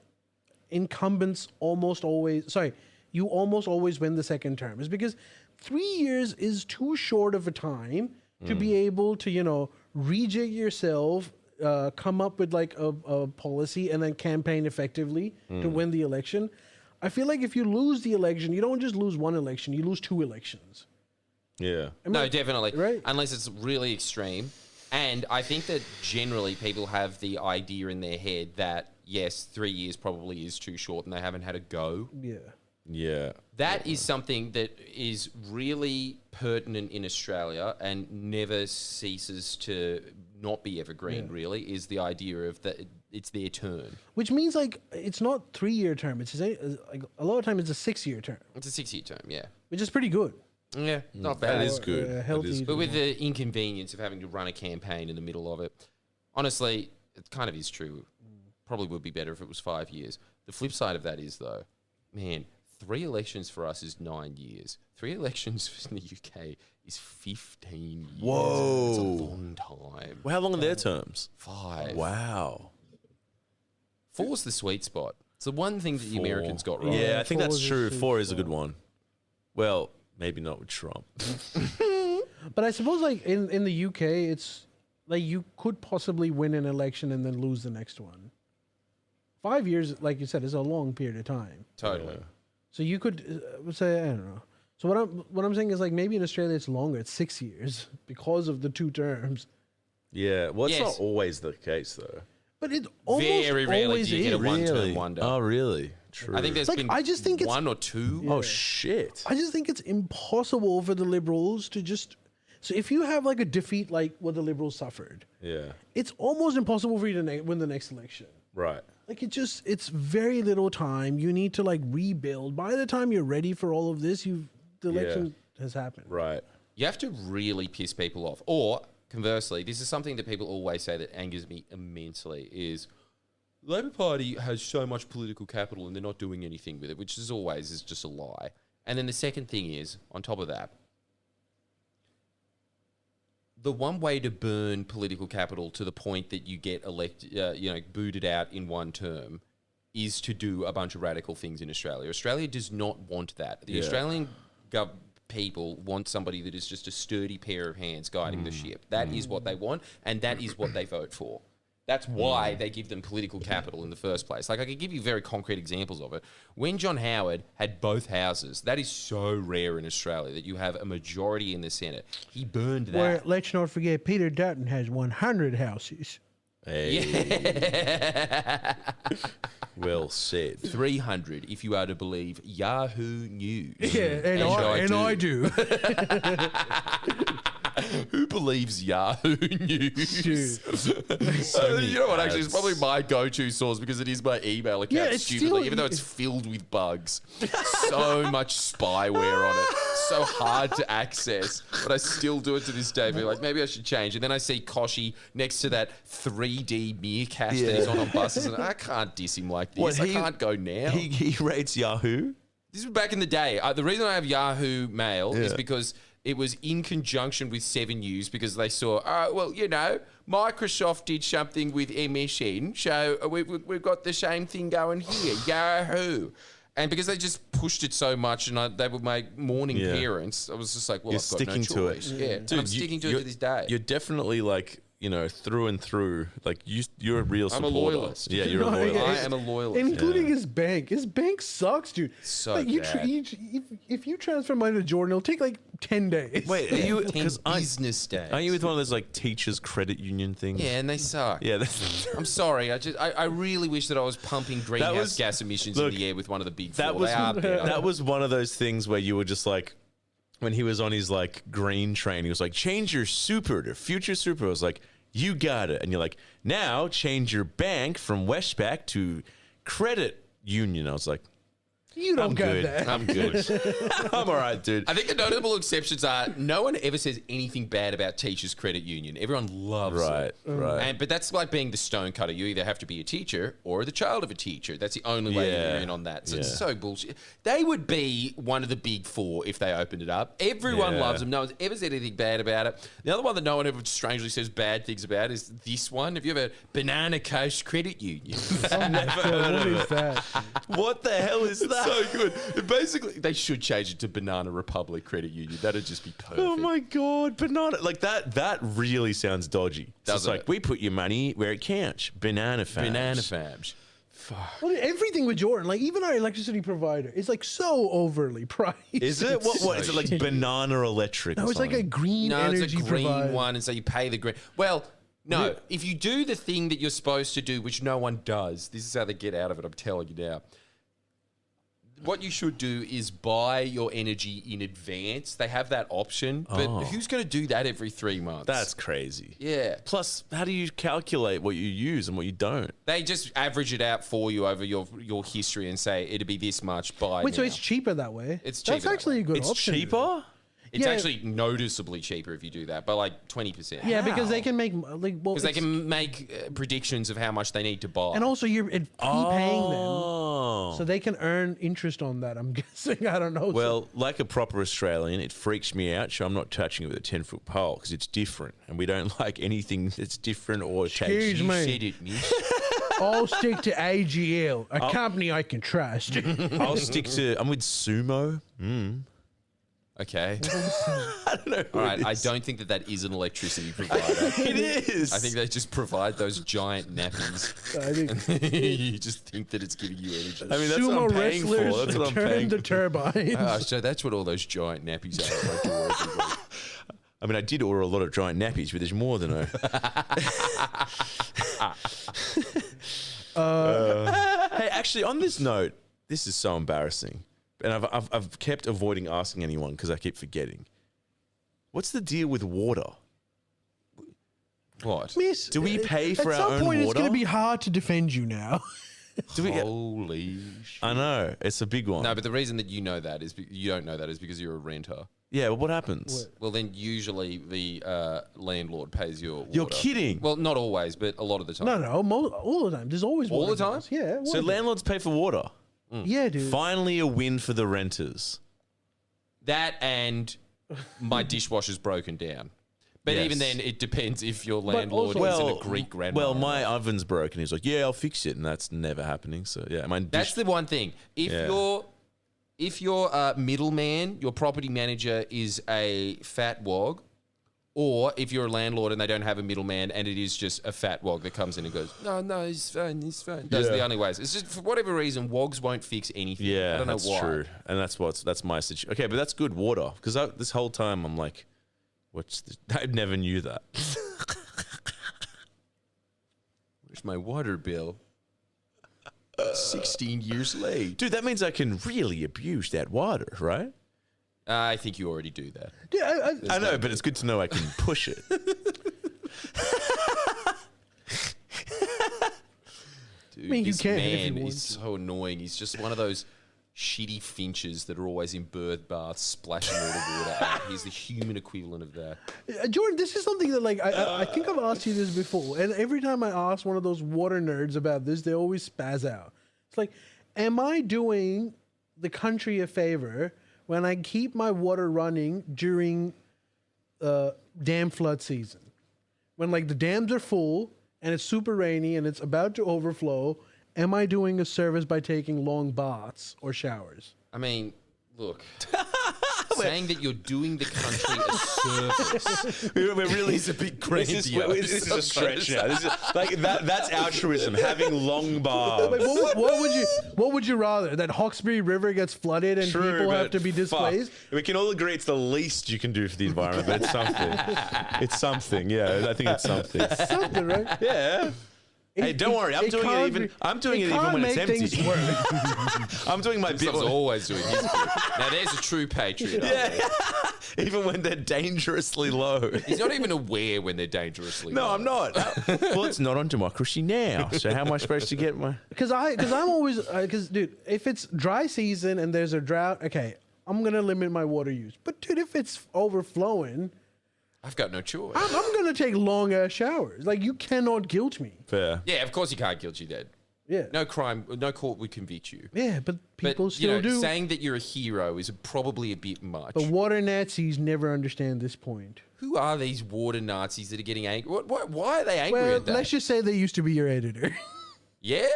incumbents almost always you almost always win the second term is because 3 years is too short of a time to be able to rejig yourself, come up with like a policy and then campaign effectively to win the election. I feel like if you lose the election, you don't just lose one election, you lose 2 elections. Yeah. No, definitely. Right. Unless it's really extreme. And I think that generally people have the idea in their head that, yes, 3 years probably is too short and they haven't had a go. Yeah. Yeah. That is something that is really pertinent in Australia and never ceases to not be evergreen, really, is the idea of that it's their turn. Which means like it's not 3-year term. It's like a lot of time it's a 6-year term, It's a 6-year term, yeah. which is pretty good. Yeah, not bad. That is good. That Healthy. is But with the inconvenience of having to run a campaign in the middle of it, honestly, it kind of is true. Probably would be better if it was 5 years. The flip side of that is, though, man, 3 elections for us is 9 years. 3 elections in the UK is 15 years. Whoa. It's a long time. Well, how long are their terms? 5. Wow. 4's the sweet spot. It's the one thing that the Americans got right. Yeah, I think 4 that's is a true. sweet 4 is a spot. good one. Well, maybe not with Trump. But I suppose like in the UK, it's like you could possibly win an election and then lose the next one. 5 years, like you said, is a long period of time. Totally. So you could say I don't know. So what I'm saying is like maybe in Australia it's longer. It's 6 years because of the 2 terms. Yeah. Well, it's Yes. not always the case, though. But it almost Very rarely always do you get a is. one-term wonder. Oh, really? True. I think there's Like, been I just think it's- 1 or 2. Oh, shit. I just think it's impossible for the Liberals to just. So if you have like a defeat like what the Liberals suffered, Yeah. it's almost impossible for you to win the next election. Right. Like it's very little time. You need to like rebuild. By the time you're ready for all of this, the election has happened. Right. You have to really piss people off. Or, conversely, this is something that people always say that angers me immensely, is the Labor Party has so much political capital and they're not doing anything with it, which is always just a lie. And then the second thing is, on top of that, the one way to burn political capital to the point that you get booted out in one term is to do a bunch of radical things in Australia. Australia does not want that. The Australian people want somebody that is just a sturdy pair of hands guiding the ship. That is what they want, and that is what they vote for. That's why they give them political capital in the first place. Like, I could give you very concrete examples of it. When John Howard had both houses, that is so rare in Australia that you have a majority in the Senate. He burned that. Well, let's not forget Peter Dutton has 100 houses. Hey. Well said. 300, if you are to believe Yahoo News. Yeah, and I do. Who believes Yahoo News? Dude. You know what? Actually, it's probably my go-to source because it is my email account. Yeah, it's stupidly, still- even though it's filled with bugs, so much spyware on it, so hard to access. But I still do it to this day. Be like, maybe I should change. And then I see Koshi next to that 3D meerkat that he's on buses, and I can't diss him like this. I can't go now. He rates Yahoo. This was back in the day. The reason I have Yahoo Mail is because it was in conjunction with 7 News because they saw, well, you know, Microsoft did something with MSN, so we've got the same thing going here, Yahoo. And because they just pushed it so much and they were my morning parents, I was just like, well, You're I've got sticking no to choice. it. Yeah, Dude, I'm sticking to it to this day. You're definitely like, you know, through and through. Like you're a real I'm a supporter. loyalist. Yeah, you're a No, loyalist. I am a loyalist. Including his bank. His bank sucks, dude. So like bad. if you transfer money to Jordan, it'll take like 10 days. Wait, are you? 10 Because business days. are you with one of those like teachers credit union things? Yeah, and they suck. Yeah. That's, I'm sorry. I really wish that I was pumping greenhouse was- gas emissions look, in the air with one of the big that four. was They are better. that was one of those things where you were just like, when he was on his like green train, he was like, change your super to future super. I was like, you got it, and you're like, now change your bank from Westpac to credit union. I was like, you don't I'm got good. that. I'm good. I'm all right, dude. I think the notable exceptions are no one ever says anything bad about Teachers Credit Union. Everyone loves it. Right. But that's like being the stonecutter. You either have to be a teacher or the child of a teacher. That's the only way Yeah. you're in on that. So Yeah. it's so bullshit. They would be one of the big four if they opened it up. Everyone Yeah. loves them. No one's ever said anything bad about it. The other one that no one ever strangely says bad things about is this one. Have you ever Banana Coast Credit Union? What is that? What the hell is that? So good. Basically, they should change it to Banana Republic Credit Union. That'd just be perfect. Oh my god, banana! Like that really sounds dodgy. It's Doesn't like it? we put your money where it counts. Banana fans. Banana Fabs. Well, everything with Jordan, like even our electricity provider, is like so overly priced. Is it? What is it like? shitty. Banana electric? No, or it's like a something? green No, energy it's a green provider. one, and so you pay the green. Well, no, if you do the thing that you're supposed to do, which no one does, this is how they get out of it. I'm telling you now. What you should do is buy your energy in advance. They have that option, but who's going to do that every 3 months? That's crazy. yeah. Plus, how do you calculate what you use and what you don't? They just average it out for you over your history and say it'd be this much by Wait, so now. it's cheaper that way? It's cheaper That's that actually way. a good It's option. cheaper. It's Yeah. actually noticeably cheaper if you do that, by like 20%. Yeah, because they can make like well, Because they it's- can make predictions of how much they need to buy. and also you're paying them, Oh. so they can earn interest on that. I'm guessing. I don't know. Well, like a proper Australian, it freaks me out. So I'm not touching it with a 10-foot pole because it's different, and we don't like anything that's different or Excuse takes. me. Said it, miss. I'll stick to AGL, a company I can trust. I'll stick to. I'm with Sumo. Okay. I don't know. All right. I don't think that is an electricity provider. It is. I think they just provide those giant nappies. I think You just think that it's giving you energy. I mean, that's sumo what I'm paying for. wrestlers That's what I'm turn paying the for. turbines. So that's what all those giant nappies are. Like to every week. I mean, I did order a lot of giant nappies, but there's more than a. Hey, actually, on this note, this is so embarrassing, and I've kept avoiding asking anyone because I keep forgetting. What's the deal with water? What? Miss, Do we pay for at our some own point it's water? going to be hard to defend you now. Do we? Holy shit. I know it's a big one. No, but the reason that you know that is you don't know that is because you're a renter. Yeah, well, what happens? Well, then usually the landlord pays your water. You're kidding. Well, not always, but a lot of the time. No, all the time. There's always All water the time? bills. Yeah. So water landlords pay for water. bills. Yeah, dude. Finally, a win for the renters. That and my dishwasher's broken down. But Yes. even then, it depends if your landlord also- isn't a Greek grandma. Well, my oven's broken. He's like, "Yeah, I'll fix it," and that's never happening. So yeah, That's the one thing. Yeah. if your middleman, your property manager, is a fat wog, or if you're a landlord and they don't have a middleman and it is just a fat wog that comes in and goes, no, he's fine. Those are the only ways. It's just for whatever reason, wogs won't fix anything. Yeah, I don't know that's why. true. And that's my situation. Okay, but that's good water. Because this whole time I'm like, I never knew that. Where's my water bill? 16 years late. Dude, that means I can really abuse that water, right? I think you already do that. Yeah, I know, but it's good to know I can push it. Dude, mean, you this can if you man want is to. so annoying. He's just one of those shitty finches that are always in birth baths splashing all the water out. He's the human equivalent of that. Jordan, this is something that like I think I've asked you this before, and every time I ask one of those water nerds about this, they always spaz out. It's like, am I doing the country a favor when I keep my water running during dam flood season? When like the dams are full and it's super rainy and it's about to overflow, am I doing a service by taking long baths or showers? I mean, look, saying that you're doing the country a service We're really is a bit This is a stretch now. This is, like that's altruism. Having long bars. Like, what would you rather? That Hawkesbury River gets flooded and people have but to be displaced? fuck. We can all agree it's the least you can do for the environment, but it's something. It's something. Yeah, I think it's something. Something, right? Yeah. Hey, don't worry. I'm doing it even. I'm doing it even when it's empty. I'm doing my bit. He's always doing his bit. Now, there's a true patriot. Yeah. Even when they're dangerously low. He's not even aware when they're dangerously No, low. I'm not. Well, it's not on democracy now. So how am I supposed to get my? Because I'm always dude, if it's dry season and there's a drought, okay, I'm gonna limit my water use. But dude, if it's overflowing, I've got no choice. I'm gonna take long ass showers. Like, you cannot guilt me. Fair. Yeah, of course you can't guilt you dead. Yeah. No crime, no court would convict you. Yeah, but people But, still do. saying that you're a hero is probably a bit much. The water Nazis never understand this point. Who are these water Nazis that are getting angry? Why are they angry Well, at that? let's just say they used to be your editor. Yeah?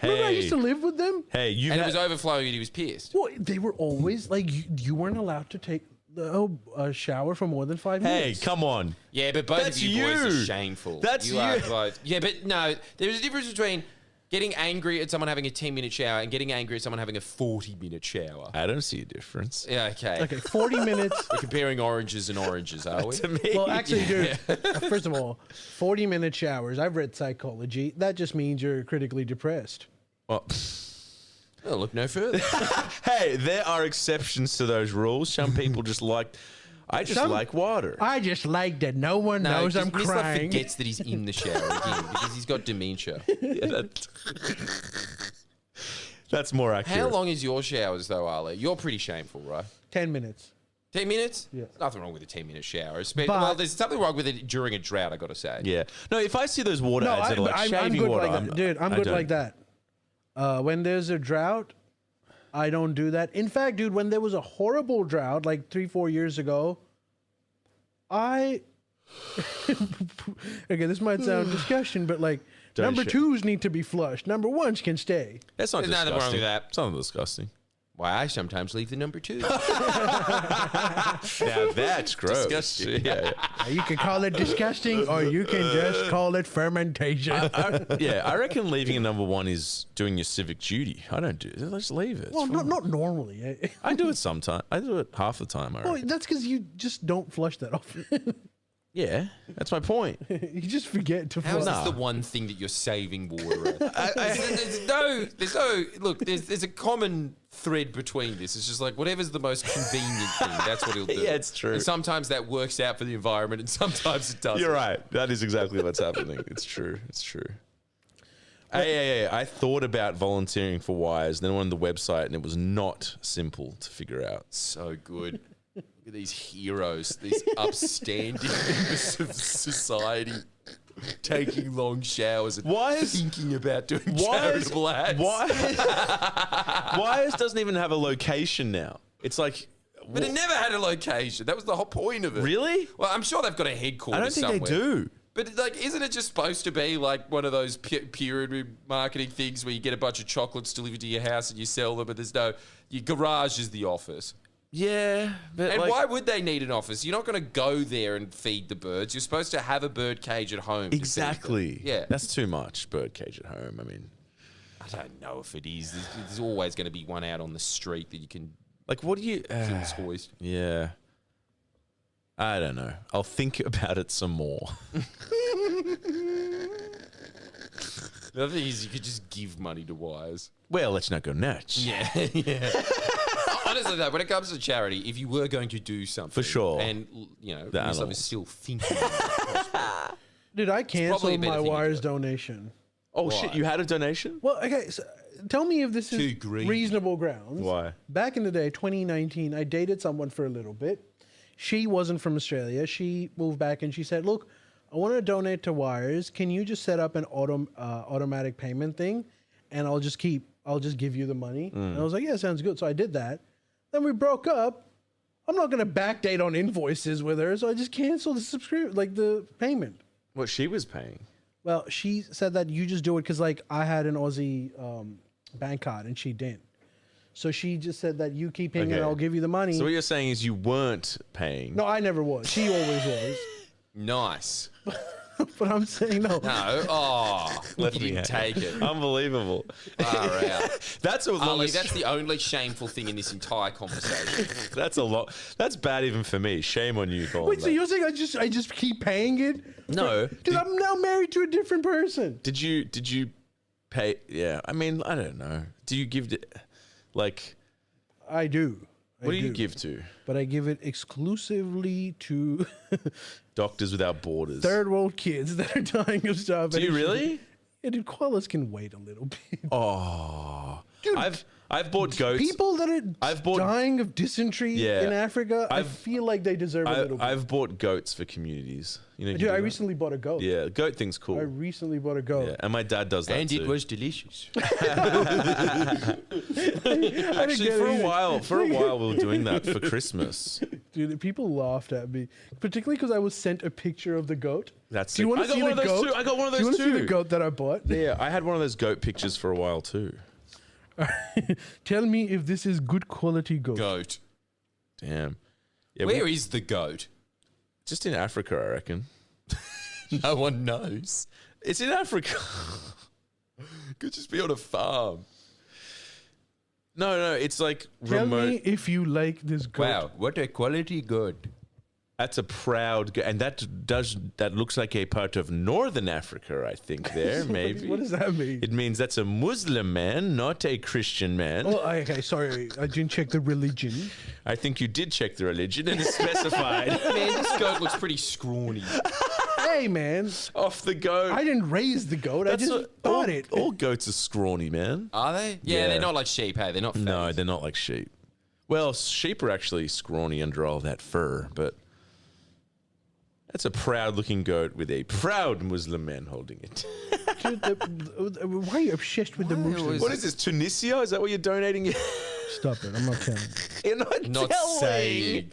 Remember I used to live with them? Hey, you. And it was overflowing and he was pissed. Well, they were always like, you weren't allowed to take a shower for more than 5 Hey, minutes. come on. Yeah, but both That's of you boys you. are shameful. That's you. Are you. both. Yeah, but no, there's a difference between getting angry at someone having a 10-minute shower and getting angry at someone having a 40-minute shower. I don't see a difference. Yeah, okay. Okay, 40 minutes. We're comparing oranges and oranges, are we? To me. Well, actually, dude, first of all, 40-minute showers. I've read psychology. That just means you're critically depressed. Well, Oh, look no further. hey, there are exceptions to those rules. Some people just like. I just Some- like water. I just like that no one No, knows I'm Mr. crying. forgets that he's in the shower again because he's got dementia. Yeah, that's more accurate. How long is your showers though, Ali? You're pretty shameful, right? 10 minutes. 10 minutes? Yeah. There's nothing wrong with a 10-minute shower. But- Well, there's something wrong with it during a drought, I got to say. Yeah. No, if I see those water No, ads that are like I'm shaving good water, like that. Dude, I'm I good don't. like that. When there's a drought, I don't do that. In fact, dude, when there was a horrible drought like 3-4 years ago, okay, this might sound discussion, but like Don't number sh- twos need to be flushed. Number ones can stay. That's not There's disgusting. nothing wrong with that. It's not disgusting. Why I sometimes leave the number 2. Now that's gross. Disgusting. Yeah. You can call it disgusting, or you can just call it fermentation. I reckon leaving a number one is doing your civic duty. I don't do it. Just leave it. It's Well, fine. not normally. I do it sometimes. I do it half the time. I Well, reckon. that's because you just don't flush that often. Yeah, that's my point. You just forget to How is flush. this the one thing that you're saving water at? there's no, look, there's a common thread between this. It's just like whatever's the most convenient thing, that's what he'll do. Yeah, it's true. And sometimes that works out for the environment and sometimes it doesn't. You're right. That is exactly what's happening. It's true. It's true. Hey, I thought about volunteering for Wires, then I went on the website, and it was not simple to figure out. So good. Look at these heroes, these upstanding members of society taking long showers and thinking about doing charitable acts. Wires doesn't even have a location now. It's like, But it never had a location. That was the whole point of it. really? Well, I'm sure they've got a headquarters I don't think somewhere. they do. But like, isn't it just supposed to be like one of those pyramid marketing things where you get a bunch of chocolates delivered to your house and you sell them, but Your garage is the office. Yeah, but And like, why would they need an office? You're not going to go there and feed the birds. You're supposed to have a bird cage at home. to feed them. exactly? Yeah. That's too much birdcage at home. I mean, I don't know if it is. There's always going to be one out on the street that you can like, what do you? hoist. Yeah, I don't know. I'll think about it some more. The other thing is you could just give money to wires. Well, let's not go nuts. Yeah, yeah. Honestly, though, when it comes to charity, if you were going to do something, For sure. and you know, The yourself animals. is still thinking, Dude, I probably a canceled better my thing to Wires do. donation. Oh shit! You had a donation? Well, okay, so tell me if this is Too green. reasonable grounds. Why? Back in the day, 2019, I dated someone for a little bit. She wasn't from Australia. She moved back and she said, "Look, I want to donate to Wires. Can you just set up an automatic payment thing, and I'll just give you the money." And I was like, "Yeah, sounds good." So I did that. Then we broke up. I'm not going to backdate on invoices with her, so I just canceled the payment. What she was paying? Well, she said that you just do it because, like, I had an Aussie bank card and she didn't. So she just said that you keep paying Okay. and I'll give you the money. So what you're saying is you weren't paying? No, I never was. She always was. nice. But I'm saying no. No, oh, you Left me didn't hanging. take it. Unbelievable. Far out. That's a Ali, longest. that's the only shameful thing in this entire conversation. That's a lot. That's bad even for me. Shame on you, Colin. Wait, so you're saying I just keep paying it? No. Dude, I'm now married to a different person. Did you pay? Yeah. I mean, I don't know. Do you give it? Like, I do. what do you give to? But I give it exclusively to Doctors Without Borders. third world kids that are dying of starvation. Do you really? Yeah, dude, koalas can wait a little bit. Oh, Dude, I've bought goats. People that are I've bought- dying of dysentery Yeah. in Africa, I I've- feel like they deserve a little bit. I've bought goats for communities. You know, you Dude, do I that? recently bought a goat. Yeah, goat thing's cool. I recently bought a goat. Yeah, and my dad does that too. delicious. Actually, for a while we were doing that for Christmas. Dude, people laughed at me, particularly because I was sent a picture of the goat. That's Do you sick. want I to got see one the of those goat? too. I got one of Do you those want to see the too. goat that I bought? Yeah, I had one of those goat pictures for a while too. Tell me if this is good quality goat. Goat. Damn. Yeah, Where is the goat? just in Africa, I reckon. No one knows. It's in Africa. Could just be on a farm. No, it's like Tell remote. me if you like this goat. Wow, what a quality goat. That's a proud, and that looks like a part of northern Africa, I think. There, maybe. What does that mean? It means that's a Muslim man, not a Christian man. Oh, okay, sorry. I didn't check the religion. I think you did check the religion and it's specified Man, this goat looks pretty scrawny. Hey, man. off the goat. I didn't raise the goat. I just bought it. All goats are scrawny, man. Are they? Yeah, Yeah. they're not like sheep, hey? They're not fat. No, they're not like sheep. Well, sheep are actually scrawny under all that fur, but that's a proud-looking goat with a proud Muslim man holding it. Dude, why are you obsessed with the Muslims? What is this, Tunisia? Is that what you're donating? Stop it. I'm not telling. You're not, Not telling. saying.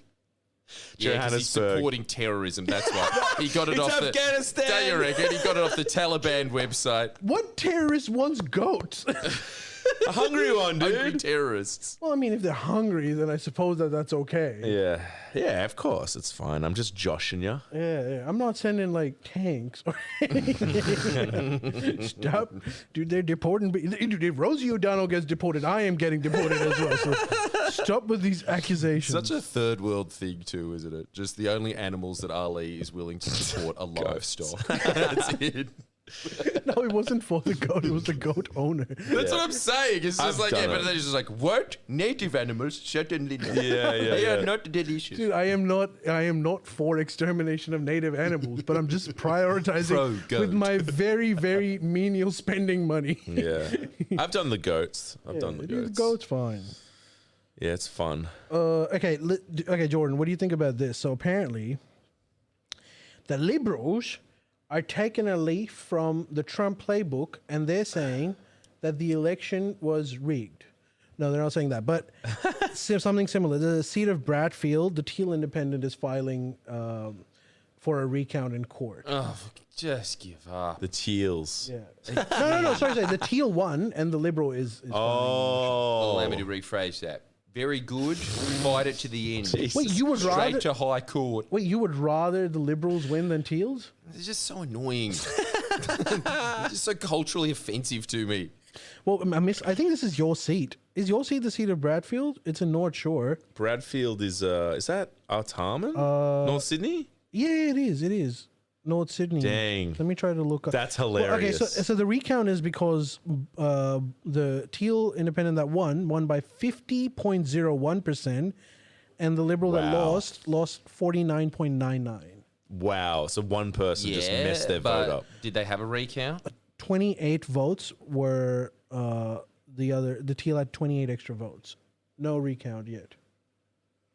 Yeah, 'cause he's Johannesburg. supporting terrorism, that's why. He got it It's off Afghanistan. Don't you reckon? He got it off the Taliban website. What terrorist wants goats? A hungry one, Hungry dude. terrorists. Well, I mean, if they're hungry, then I suppose that's okay. Yeah, of course. It's fine. I'm just joshing you. Yeah. I'm not sending like tanks or anything. Stop. Dude, they're deporting. Dude, if Rosie O'Donnell gets deported, I am getting deported as well. So stop with these accusations. Such a third world thing, too, isn't it? Just the only animals that Ali is willing to support are livestock. That's it. No, it wasn't for the goat. It was the goat owner. That's what I'm saying. It's just I've like, yeah, done but it. they're just like, what? Native animals? Certainly not. They are not delicious. Dude, I am not for extermination of native animals, but I'm just prioritizing Pro-goat. with my very, very menial spending money. Yeah. I've done the goats. I've done the Dude, goats. goat's fine. Yeah, it's fun. Okay, Jordan, what do you think about this? So apparently, the liberals are taking a leaf from the Trump playbook, and they're saying that the election was rigged. No, they're not saying that, but something similar. The seat of Bradfield, the Teal Independent is filing for a recount in court. Oh, just give up. The Teals. Yeah. No. Sorry. The Teal won, and the Liberal is Oh. Allow me to rephrase that. Very good. Fight it to the end. Jesus. Wait, you would Straight rather? to high court. Wait, you would rather the Liberals win than Teals? It's just so annoying. It's just so culturally offensive to me. Well, I think this is your seat. Is your seat the seat of Bradfield? It's in North Shore. Bradfield is that Artarmon? North Sydney? Yeah, it is. It is North Sydney. Dang. Let me try to look up. That's Well, hilarious. okay, so the recount is because the Teal independent that won by 50.01%, and the Liberal that Wow. lost 49.99. Wow. So one person just messed their but vote up. did they have a recount? 28 votes were the Teal had 28 extra votes. No recount yet.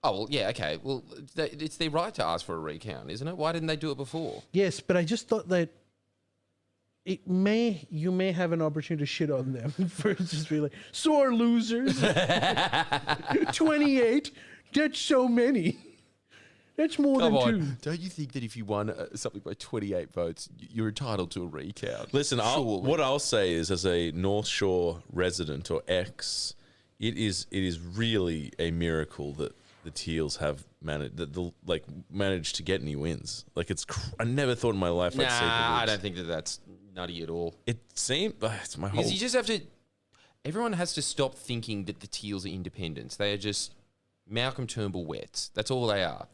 Oh, well, yeah, okay. Well, it's their right to ask for a recount, isn't it? Why didn't they do it before? Yes, but I just thought that you may have an opportunity to shit on them for just really sore losers. 28. That's so many. That's more Come than on. two. Don't you think that if you won something by 28 votes, you're entitled to a recount? Listen, Surely. what I'll say is, as a North Shore resident or ex, it is really a miracle that the Teals have managed to get any wins. Like I never thought in my life I'd see the Nah, I wins. don't think that's nutty at all. It seemed it's my whole. Because you just have to. Everyone has to stop thinking that the Teals are independents. They are just Malcolm Turnbull wets. That's all they are.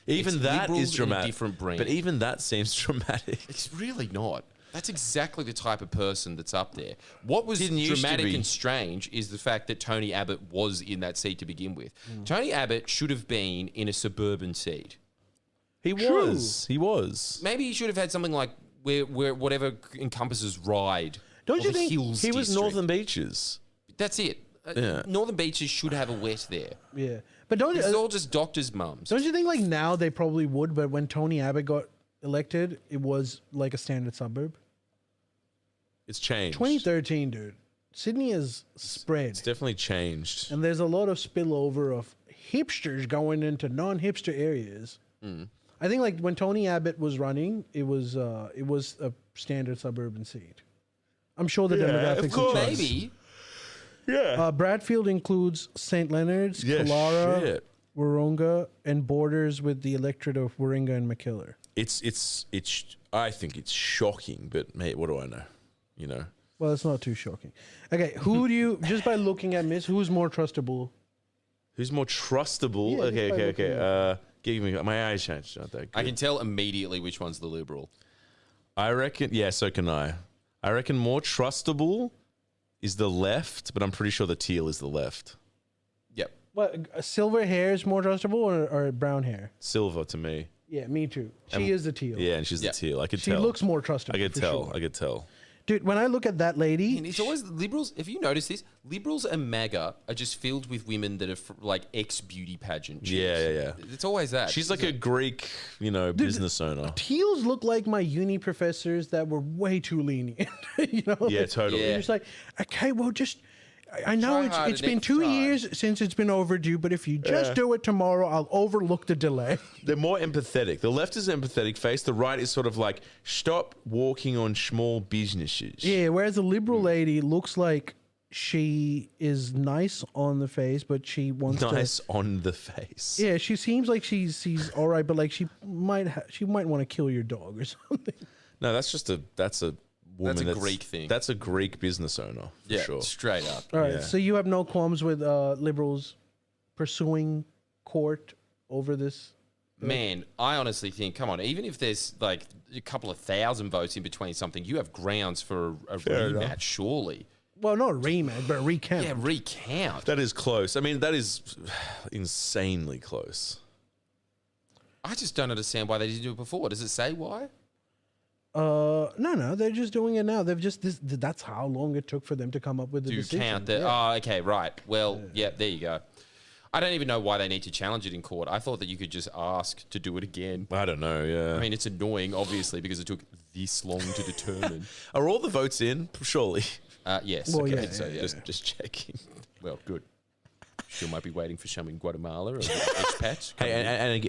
Even It's that Liberals is in a dramatic. different brand. But even that seems dramatic. It's really not. That's exactly the type of person that's up there. What was Didn't used to dramatic be. and strange is the fact that Tony Abbott was in that seat to begin with. Tony Abbott should have been in a suburban seat. He was. He was. Maybe he should have had something like where whatever encompasses Ryde. Don't or you the think Hills He was district. Northern Beaches. That's it. Yeah. Northern Beaches should have a wet there. Yeah, but don't It's all just doctors' mums. you think like now they probably would? But when Tony Abbott got elected, it was like a standard suburb. It's changed. 2013, dude. Sydney is spread, It's definitely changed. and there's a lot of spillover of hipsters going into non-hipster areas. I think like when Tony Abbott was running, it was a standard suburban seat. I'm sure the demographics have course. changed. Maybe. Yeah. Bradfield includes St. Leonard's, Yeah, Killara, shit. Wahroonga, and borders with the electorate of Warringah and Mackellar. It's. I think it's shocking, but mate, what do I know? You know. Well, it's not too shocking. Okay, who do you, just by looking at Miss, who's more trustable? Who's more trustable? Yeah, just by looking okay. Give me my eyes changed. Not that good. I can tell immediately which one's the Liberal. I reckon. Yeah, so can I. I reckon more trustable is the left, but I'm pretty sure the Teal is the left. Yep. What, silver hair is more trustable or brown hair? Silver to me. Yeah, me too. She is the teal. Yeah, and she's Yeah. the Teal. I could She tell. looks more trustable. I could for tell. sure. I could tell. Dude, when I look at that lady, And it's always Liberals. If you notice this, Liberals and MAGA are just filled with women that are like ex-beauty pageant chicks. Yeah. It's always that. She's like a Greek, business owner. teals look like my uni professors that were way too lenient. You know? Yeah, totally. Yeah. You're just like, okay, well, just I know Try it's harder been next 2 time. years since it's been overdue, but if you just do it tomorrow, I'll overlook the delay. They're more empathetic. The left is empathetic face. The right is sort of like, stop walking on small businesses. Yeah, whereas the liberal lady looks like she is nice on the face, but she wants Nice on the face. to. Yeah, she seems like she's all right, but like she might want to kill your dog or something. No, that's a woman. That's a Greek thing. That's a Greek business owner, for yeah, sure. straight up. All right, Yeah. so you have no qualms with liberals pursuing court over this? Man, I honestly think, come on, even if there's like a couple of thousand votes in between something, you have grounds for a rematch, surely. Well, not a rematch, but a recount. Yeah, recount. That is close. I mean, that is insanely close. I just don't understand why they didn't do it before. Does it say why? No, they're just doing it now. They've just that's how long it took for them to come up with the Do decision. count that? Yeah. Oh, okay, right. Well, yeah, there you go. I don't even know why they need to challenge it in court. I thought that you could just ask to do it again. I don't know, yeah. I mean, it's annoying, obviously, because it took this long to determine. Are all the votes in? Surely. Yes. Well, okay, yeah, so, yeah, yeah. Just checking. Well, good. Still might be waiting for some in Guatemala or expats. Hey,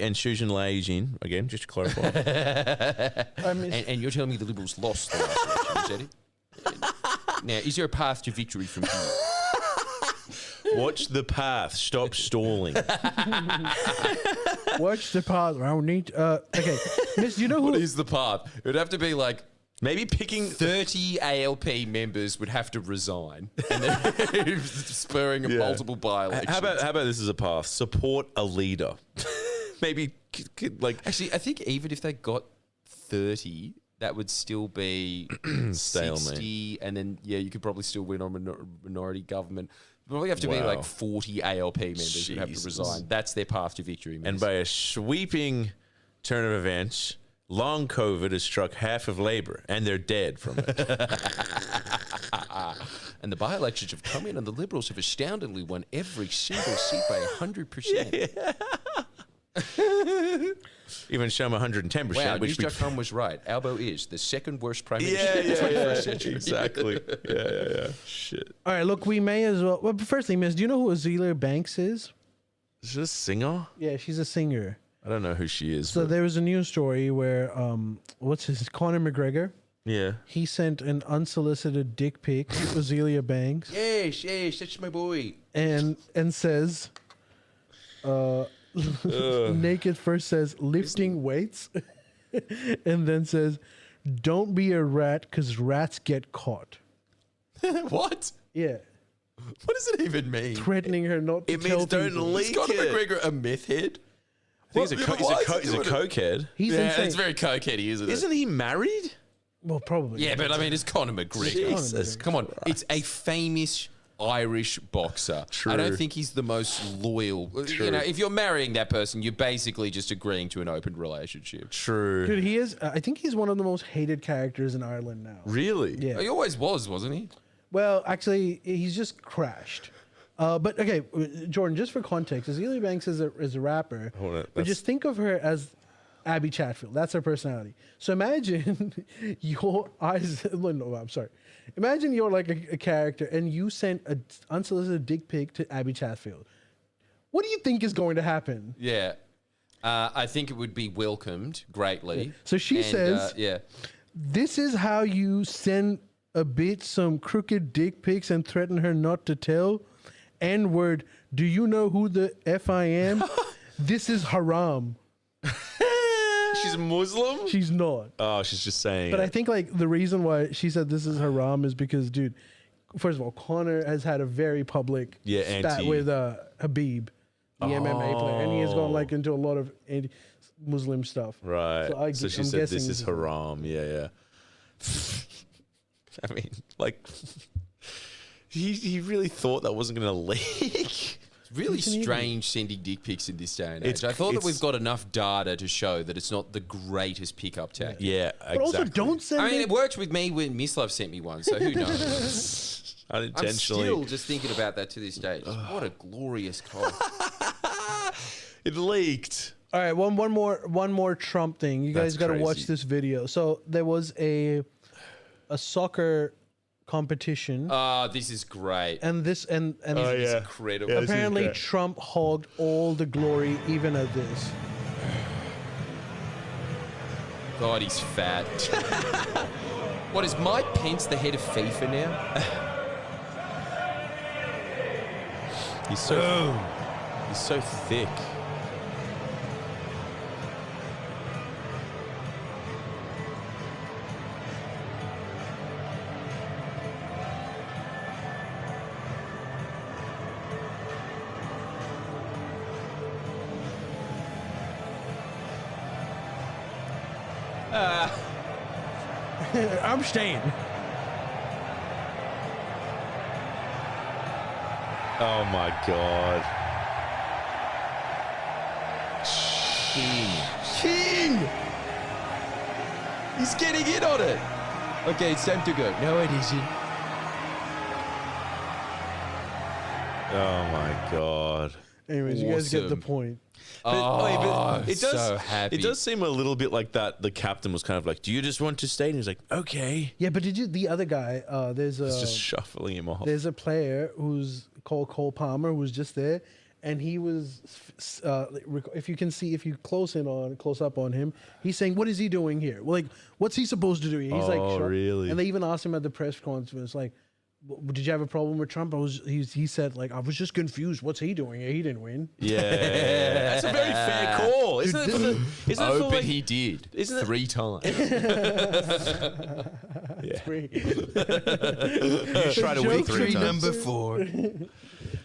and Susan Lei Jin, again, just to clarify. And you're telling me the Liberals lost the last election, is that it? Now, is there a path to victory from here? Watch the path. Stop stalling. Watch the path. I don't need. Okay, Miss, you know who? What is the path? It would have to be like Maybe picking 30 ALP members would have to resign, and then spurring a multiple by-elections. How about this as a path? Support a leader. Maybe like Actually, I think even if they got 30, that would still be Stalemate. 60, and then you could probably still win on minority government. Probably have to be Wow. like 40 ALP members would have to Jesus. resign. That's their path to victory. and by a sweeping turn of events, long COVID has struck half of Labour, and they're dead from it. And the by-elections have come in, and the Liberals have astoundingly won every single seat by 100%. Even show them 110%. Wow, which we News.com was right. Albo is the second worst prime minister in the 21st century. exactly. Yeah. Shit. All right, look, we may as well. Well, firstly, Miss, do you know who Azealia Banks is? Is she a singer? Yeah, she's a singer. I don't know who she is. So but- there was a news story where Conor McGregor, yeah. he sent an unsolicited dick pic to Azealia Banks Yes, that's my boy. and says, naked first says lifting weights, and then says, "Don't be a rat, because rats get caught." What? Yeah, What does it even mean? threatening her not to It tell means don't people. leak Is Conor it. McGregor a meth head? I think he's a cokehead. He's Yeah, insane. it's very cokeheady, isn't it? Isn't he married? Well, probably. Yeah, but I mean, it's Conor McGregor. Jesus Come on, it's a famous Irish boxer. I don't think he's the most loyal. You know, if you're marrying that person, you're basically just agreeing to an open relationship. True. Dude, he is. I think he's one of the most hated characters in Ireland now. Really? Yeah. He always was, wasn't he? Well, actually, he's just crashed. But okay, Jordan, just for context, Azealia Banks is a rapper, Hold on, but that's- just think of her as Abby Chatfield. That's her personality. So imagine your eyes. No, I'm sorry. Imagine you're like a character and you sent an unsolicited dick pic to Abby Chatfield. What do you think is going to happen? Yeah. I think it would be welcomed greatly. So she says- yeah. This is how you send a bitch some crooked dick pics and threaten her not to tell. N-word. Do you know who the F I am? This is haram. She's Muslim? She's not. Oh, she's just saying But it. I think like the reason why she said this is haram is because, dude, first of all, Conor has had a very public spat anti- with Habib, the MMA player, and he has gone like into a lot of anti-Muslim stuff. Right. So, So, she I'm said guessing this is haram. Yeah. I mean, like, he really thought that wasn't going to leak. Really strange sending dick pics in this day and age. I thought that we've got enough data to show that it's not the greatest pickup tactic. Yeah, But also, don't send I mean, it. it worked with me when Miss Love sent me one, so who knows? I'm unintentionally. still just thinking about that to this day. What a glorious cock. It leaked. All right, one more Trump thing. You guys That's got to watch crazy. this video. So there was a soccer competition, This is great. and this and It's incredible. apparently Trump hogged all the glory, even at this. God, he's fat. What, is Mike Pence the head of FIFA now? He's so thick. I'm staying. Oh my god. King! He's getting in on it. Okay, it's time to go. No, it isn't. Oh my god. Anyways, you guys get the Awesome. point. But it does. so happy. It does seem a little bit like that. The captain was kind of like, "Do you just want to stay?" And he's like, "Okay." Yeah, but the other guy? It's just shuffling him off. There's a player who's called Cole Palmer who's just there, and he was. If you close up on him, he's saying, "What is he doing here? Like, what's he supposed to do?" He's like, Oh, "Trump." really? And they even asked him at the press conference, like, "Did you have a problem with Trump?" He said, like, "I was just confused. What's he doing here? He didn't win." Yeah, that's a very fair call, isn't it? Isn't it Oh, for but like, he did. Isn't it- 3 times. Three. try to win 3 Victory times? number 4.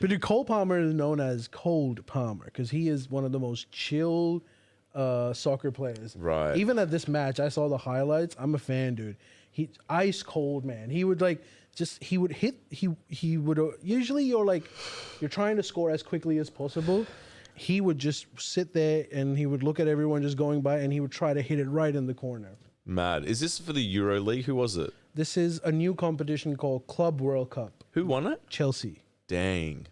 But dude, Cole Palmer is known as Cold Palmer because he is one of the most chill soccer players. Right. Even at this match, I saw the highlights. I'm a fan, dude. He ice cold, man. He would he would hit. He would usually you're trying to score as quickly as possible. He would just sit there and he would look at everyone just going by and he would try to hit it right in the corner. Mad. Is this for the Euro League? Who was it? This is a new competition called Club World Cup. Who won it? Chelsea. Dang.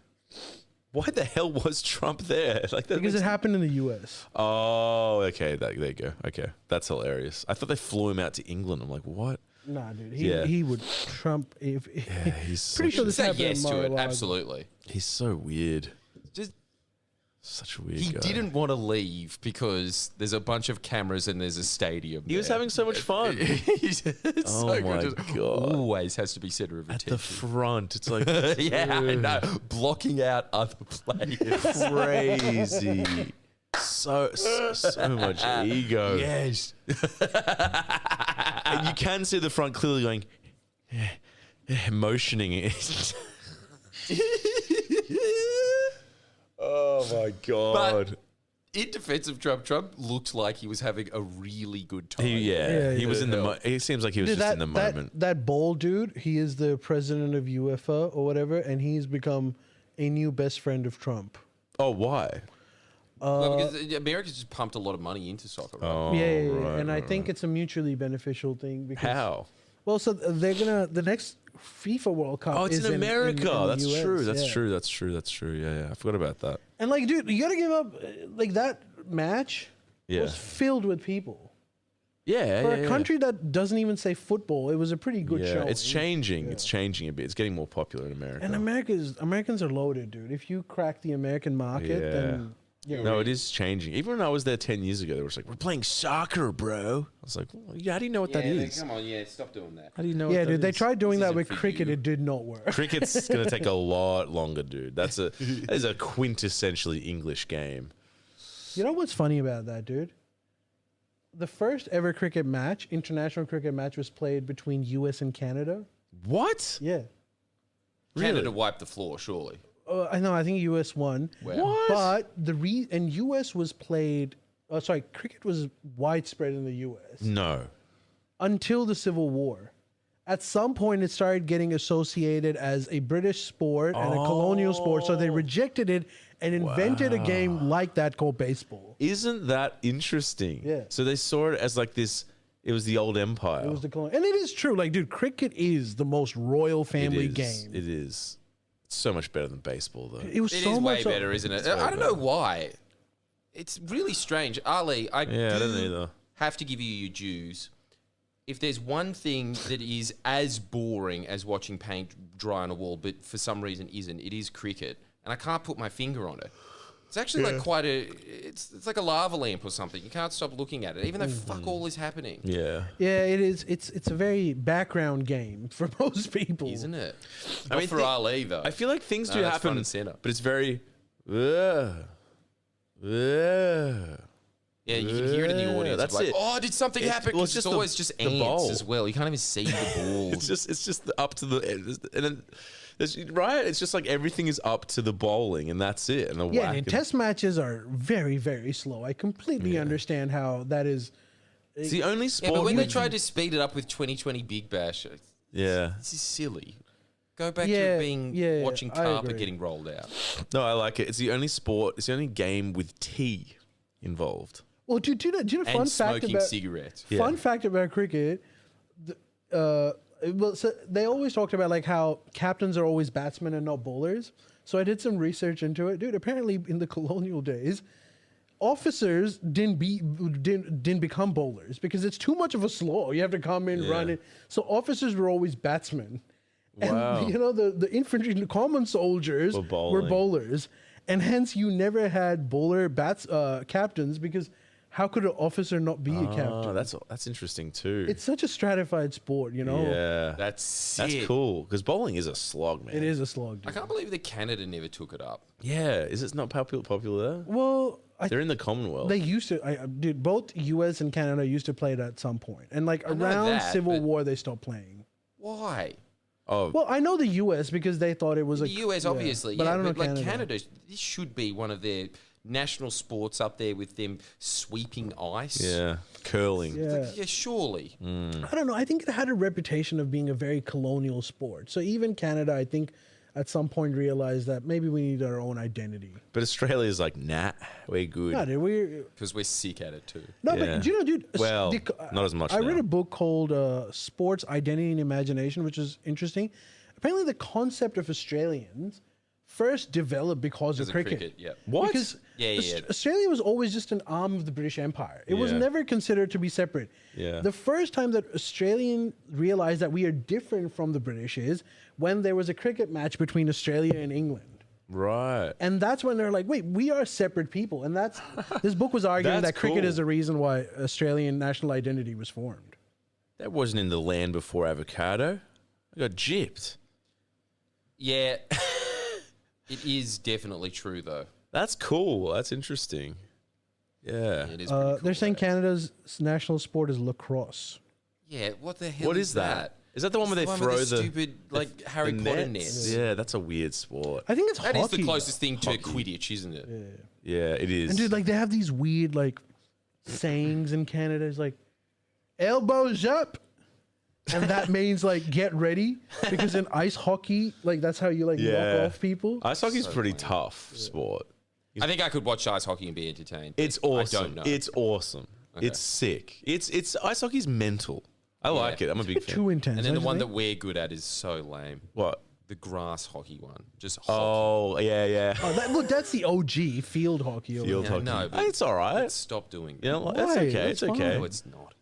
Why the hell was Trump there? Like that Because it makes- happened in the U.S. Oh, okay. There you go. Okay, that's hilarious. I thought they flew him out to England. I'm like, what? Nah, dude. Yeah. He would Trump if. He's Pretty sure such this Say happened yes in to it. Mar-a-Lago. Absolutely. He's so weird. Just Such a weird he guy. didn't want to leave because there's a bunch of cameras and there's a stadium. He was there. having so much fun. It's Oh so my good. Just God. Always has to be center of At attention. the front, it's like Yeah, I know. Blocking out other players. crazy. So much ego. Yes. And you can see the front clearly going, motioning it. Oh my God. But in defense of Trump, Trump looked like he was having a really good time. He was in the. Yeah. It seems like he was Dude, just in the moment. That bald dude, he is the president of UEFA or whatever, and he's become a new best friend of Trump. Oh, why? Well, because America's just pumped a lot of money into soccer, right? Oh, yeah, right, and I right, think it's a mutually beneficial thing. Because, How? Well, so they're the next FIFA World Cup. Oh, it's is in America. the That's US, true. That's yeah. true. That's true. That's true. Yeah, I forgot about that. And like, dude, you gotta give up. Like that match Yeah. was filled with people. Yeah, For yeah, a country that doesn't even say football, it was a pretty good yeah. show. It's changing. It's changing a bit. It's getting more popular in America. And Americans are loaded, dude. If you crack the American market, then No, it is changing. Even when I was there 10 years ago, they were just like, "We're playing soccer, bro." I was like, well, "Yeah, how do you know what that is? Come on, stop doing that. How do you know?" yeah, what that dude. They is?" tried doing This that with isn't for cricket. you. It did not work. Cricket's gonna take a lot longer, dude. That is a quintessentially English game. You know what's funny about that, dude? The first ever international cricket match, was played between U.S. and Canada. What? Yeah. Canada wiped the floor, surely. I know. I think U.S. won. Wow. But and U.S. was played. Cricket was widespread in the U.S. No. until the Civil War. At some point, it started getting associated as a British sport and a colonial sport, so they rejected it and invented a game like that called baseball. Isn't that interesting? Yeah. So they saw it as like this. It was the old empire. It was the colonial, and it is true. Like, dude, cricket is the most royal family game. It is. It's so much better than baseball, though. It was It so is much way better, isn't it? I don't know why. It's really strange. Ali, I I don't do either. have to give you your dues. If there's one thing that is as boring as watching paint dry on a wall, but for some reason isn't, it is cricket. And I can't put my finger on it. It's actually like it's like a lava lamp or something. You can't stop looking at it, even though fuck all is happening. Yeah. Yeah, it is. It's a very background game for most people, Isn't it? I Not mean, for Ali, though. I feel like things No, do that's happen, front and center. but it's very. Yeah, you can hear it in the audience. That's Like, it. oh, did something happen? well, 'Cause it's it's just always the- just the ants bowl. as well. You can't even see the balls. It's just up to the and then right. It's just like everything is up to the bowling and that's it. And the Yeah, whack. and test matches are very, very slow. I completely understand how that is. It's the only Yeah, sport. but when they which- tried to speed it up with 2020 Big Bash, yeah. this is silly. Go back Yeah, to being yeah, watching I carpet agree. getting rolled out. No, I like it. It's the only sport. It's the only game with tea involved. Well, do you know And fun fact smoking about cigarettes. Yeah. fun fact about cricket? Well, so they always talked about like how captains are always batsmen and not bowlers. So I did some research into it, dude. Apparently, in the colonial days, officers didn't become bowlers because it's too much of a slog. You have to come in, run it. So officers were always batsmen. Wow. And, the infantry, the common soldiers Were were bowling. bowlers. And hence you never had bowler captains because how could an officer not be a captain? Oh, that's interesting too. It's such a stratified sport, yeah. That's sick. That's cool because bowling is a slog, man. It is a slog, I dude. can't believe that Canada never took it up. Yeah. Is it not popular there? Well, They're in the Commonwealth. they used to. Dude, both U.S. and Canada used to play it at some point, and like I know around that, Civil but- War, they stopped playing. Why? Oh, Well, I know the U.S. because they thought it was The US, yeah, obviously, but yeah. I don't know But like Canada. Canada, this should be one of their national sports up there with them sweeping ice. yeah. Curling. Yeah. Yeah, surely. I don't know. I think it had a reputation of being a very colonial sport. So even Canada, I think, at some point realized that maybe we need our own identity. But Australia's like, nah, we're good. No, dude, we're Because we're sick at it too. no, Yeah. but do you know, dude? Well, not as much I read now. a book called "Sports Identity and Imagination," which is interesting. Apparently, the concept of Australians first developed because of cricket. Yeah. What? Because Yeah. Australia was always just an arm of the British Empire. It was Yeah. never considered to be separate. Yeah. The first time that Australian realized that we are different from the British is when there was a cricket match between Australia and England. Right. And that's when they're like, wait, we are separate people. And that's this book was arguing That's that cricket cool. is the reation why Australian national identity was formed. That wasn't in the land before avocado. I got gypped. Yeah. It is definitely true, though. That's cool. That's interesting. Yeah. It is pretty cool, They're saying though. Canada's national sport is lacrosse. Yeah, what the hell What is that? Is that the one where they It's the throw with the stupid, like, Harry the Potter nets? nets? Yeah, that's a weird sport. I think it's That is hockey. the closest thing to Hockey. Quidditch, isn't it? Yeah, it is. And dude, like they have these weird like sayings in Canada. It's like elbows up. And that means like get ready because in ice hockey, like that's how you like knock off people. Ice hockey's pretty tough sport. I think I could watch ice hockey and be entertained. but It's awesome. I don't know. It's awesome. It's sick. It's ice hockey's mental. I like it. I'm a big fan. Too intense. and then the don't you one that think? we're good at is so lame. What? The grass hockey one. Just hockey. Oh, yeah. Look, that's the OG field hockey. Field Yeah, hockey. no, but It's all right. Stop doing that. You know, Why? that's okay. That's It's okay. No, it's not.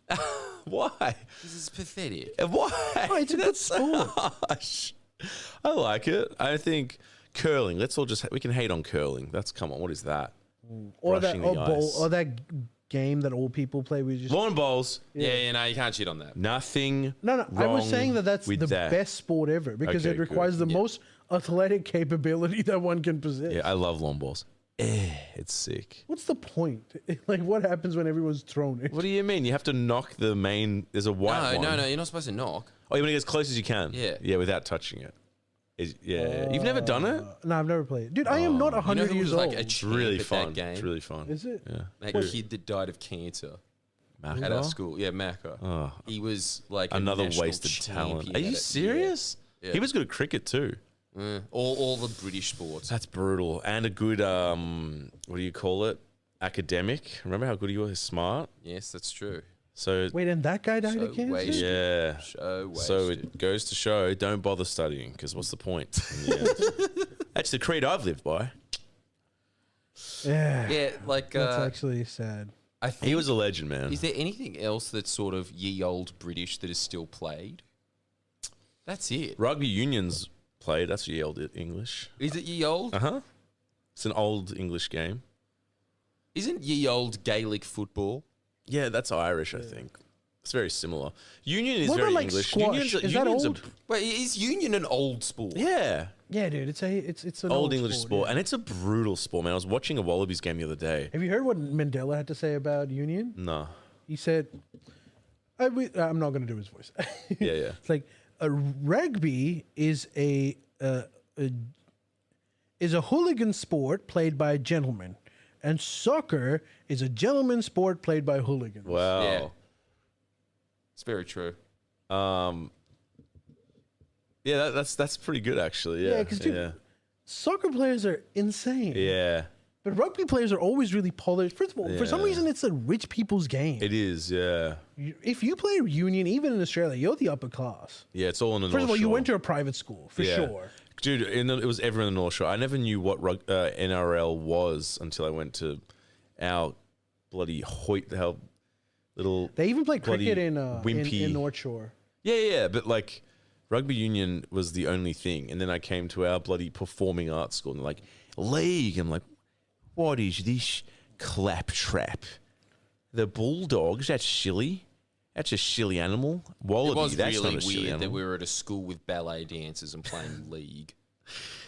Why? This is pathetic. Why? Oh, it's a good sport. Gosh. I like it. I think curling. Let's all we can hate on curling. That's come on. What is that? Or that Brushing the ice. or that game that old people play. We just Lawn bowls. Yeah, no, you can't shit on that. Nothing. no. I was wrong saying that's with the that. best sport ever because Okay, it requires good. the most athletic capability that one can possess. Yeah, I love lawn bowls. It's sick. What's the point? Like, what happens when everyone's thrown it? What do you mean? You have to knock the main. There's a white one. No, you're not supposed to knock. Oh, you want to get as close as you can. Yeah. Yeah, without touching it. You've never done it? No, I've never played. Dude, I am not You know 100 who years was like old. a It's champ really at fun. that game? It's really fun. Is it? Yeah. That kid that died of cancer Macca? at our school. Yeah, Macca. Oh. He was like a Another national wasted talent. champion Are at you it. serious? Yeah. He was good at cricket too. Yeah. All the British sports. That's brutal. And a good what do you call it? Academic. Remember how good he was? Smart. Yes, that's true. So Wait, and that guy died So of cancer? wasted. yeah. So So wasted. it goes to show, don't bother studying because what's the point? in the end? That's the creed I've lived by. Yeah. Yeah, like That's actually sad. I think. He was a legend, man. Is there anything else that's sort of ye old British that is still played? That's it. Rugby unions played. That's ye old English. Is it ye old? It's an old English game. Isn't ye old Gaelic football? Yeah, that's Irish, I think. It's very similar. Union is What very about, like, English. squash? Is that old? Wait, is Union an old sport? Yeah. Yeah, dude, it's an Old English sport. yeah. And it's a brutal sport, man. I was watching a Wallabies game the other day. Have you heard what Mandela had to say about Union? No. He said, I'm not going to do his voice. Yeah, yeah. It's like rugby is a hooligan sport played by gentlemen, and soccer is a gentleman sport played by hooligans. Wow. Yeah. It's very true. Yeah, that's pretty good actually. Yeah. Yeah, 'cause, dude, soccer players are insane. Yeah. But rugby players are always really polished. First of all, for some Yeah. reason, it's a rich people's game. It is, yeah. If you play Union, even in Australia, you're the upper class. Yeah, it's all on the First of North all, you Shore. went to a private school, for sure. Dude, it was everyone in the North Shore. I never knew what NRL was until I went to our bloody our little. They even play bloody cricket in wimpy. North Shore. Yeah, but like rugby union was the only thing, and then I came to our bloody performing arts school, and they're like league. I'm like, what is this claptrap? The Bulldogs? That's silly. That's a silly animal. Wallaby, It was that's really not a silly weird that animal. we were at a school with ballet dancers and playing league.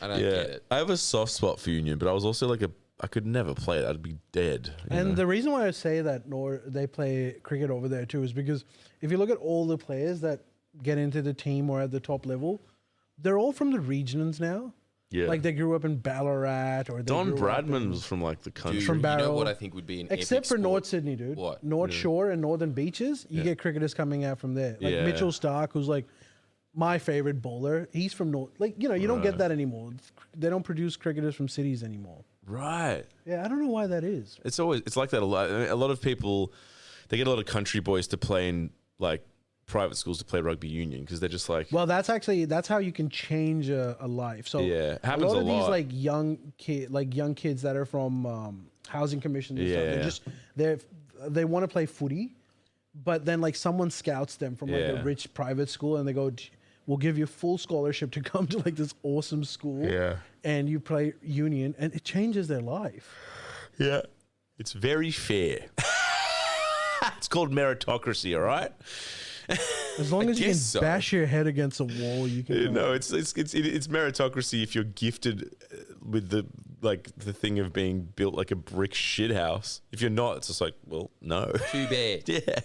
I don't Yeah, get it. I have a soft spot for union, but I was also like I could never play it. I'd be dead. And the reason why I say that they play cricket over there too is because if you look at all the players that get into the team or at the top level, they're all from the regions now. yeah, Like they grew up in Ballarat or they Don grew up Bradman in- was from like the country. Dude, From you know Barrow. what I think would be an Except epic for sport? North Sydney, dude. What? North Shore and Northern Beaches, you get cricketers coming out from there. Like Yeah. Mitchell Stark, who's like my favorite bowler. He's from North. Like, you know, you don't get that anymore. They don't produce cricketers from cities anymore. Right. Yeah, I don't know why that is. It's like that a lot. I mean, a lot of people, they get a lot of country boys to play in like private schools to play rugby union because they're just like, Well, that's how you can change a life. So Yeah, it a happens lot a of these lot. like young kids that are from housing commissions and stuff. They want to play footy, but then like someone scouts them from like a Yeah. rich private school and they go, we'll give you full scholarship to come to like this awesome school. Yeah. And you play union and it changes their life. yeah, it's very fair. It's called meritocracy, all right? As long as you can guess so. bash your head against a wall, you can. No, it's meritocracy if you're gifted with the thing of being built like a brick shit house. If you're not, it's just like, well, no. Too bad. Yeah.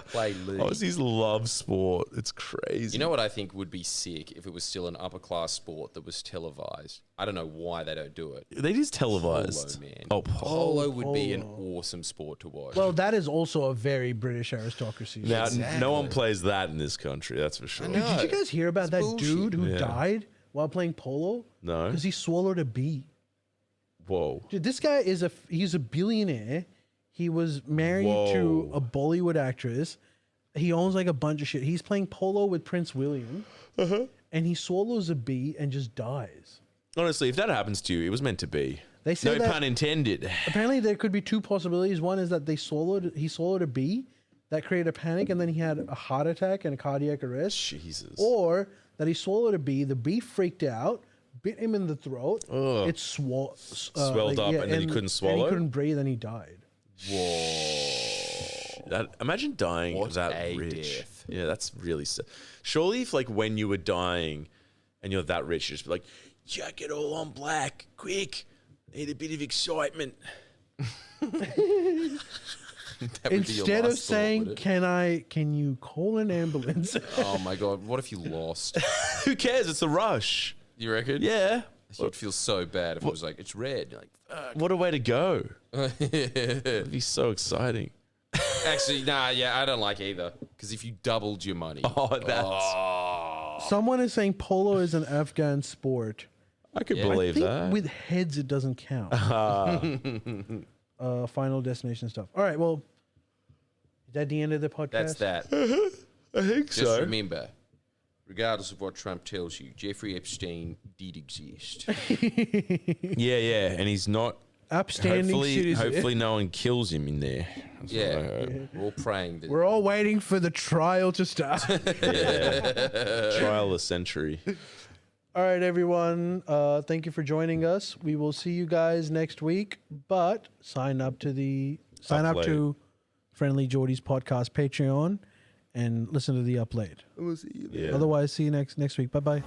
Play league. Aussies love sport. It's crazy. You know what I think would be sick if it was still an upper class sport that was televised? I don't know why they don't do it. they just televised. Polo, man. Oh, Polo would be an awesome sport to watch. Well, that is also a very British aristocracy. now Exactly. no one plays that in this country. That's for sure. I know. Did you guys hear about It's that bullshit. dude who Yeah. died while playing polo? No. Because he swallowed a bee. Whoa. Dude, this guy he's a billionaire. He was married to Whoa. a Bollywood actress. He owns like a bunch of shit. He's playing polo with Prince William. And he swallows a bee and just dies. Honestly, if that happens to you, it was meant to be. They say No that pun intended. apparently there could be two possibilities. One is that he swallowed a bee that created a panic and then he had a heart attack and a cardiac arrest. Jesus. Or that he swallowed a bee, the bee freaked out, bit him in the throat, it swelled up, and then he couldn't And swallow? he couldn't breathe and he died. Imagine dying What that a rich. death. Yeah, that's really sad. Surely if like when you were dying and you're that rich, you just be like, chuck it all on black, quick. Need a bit of excitement. That would be your Instead of last thought, saying, would it? can you call an ambulance? Oh my god, what if you lost? Who cares? It's the rush. You reckon? Yeah. You'd feel so bad if it was like, it's red. You're like, fuck. What a way to go. It'd be so exciting. Actually, nah, yeah, I don't like either. Because if you doubled your money. Oh, that's. Someone is saying polo is an Afghan sport. I could Yeah. I believe think that. with heads it doesn't count. Final destination stuff. All right, well, is that the end of the podcast? That's that. I think Just remember, regardless of what Trump tells you, Jeffrey Epstein did exist. Yeah, and he's not. Upstanding citizen. Hopefully, no one kills him in there. That's what I Yeah, heard. we're all praying that. We're all waiting for the trial to start. Trial of the century. All right, everyone. Thank you for joining us. We will see you guys next week. But sign up to Friendly Geordie's podcast Patreon and listen to the upload. We'll see you there. Otherwise, see you next week. Bye bye.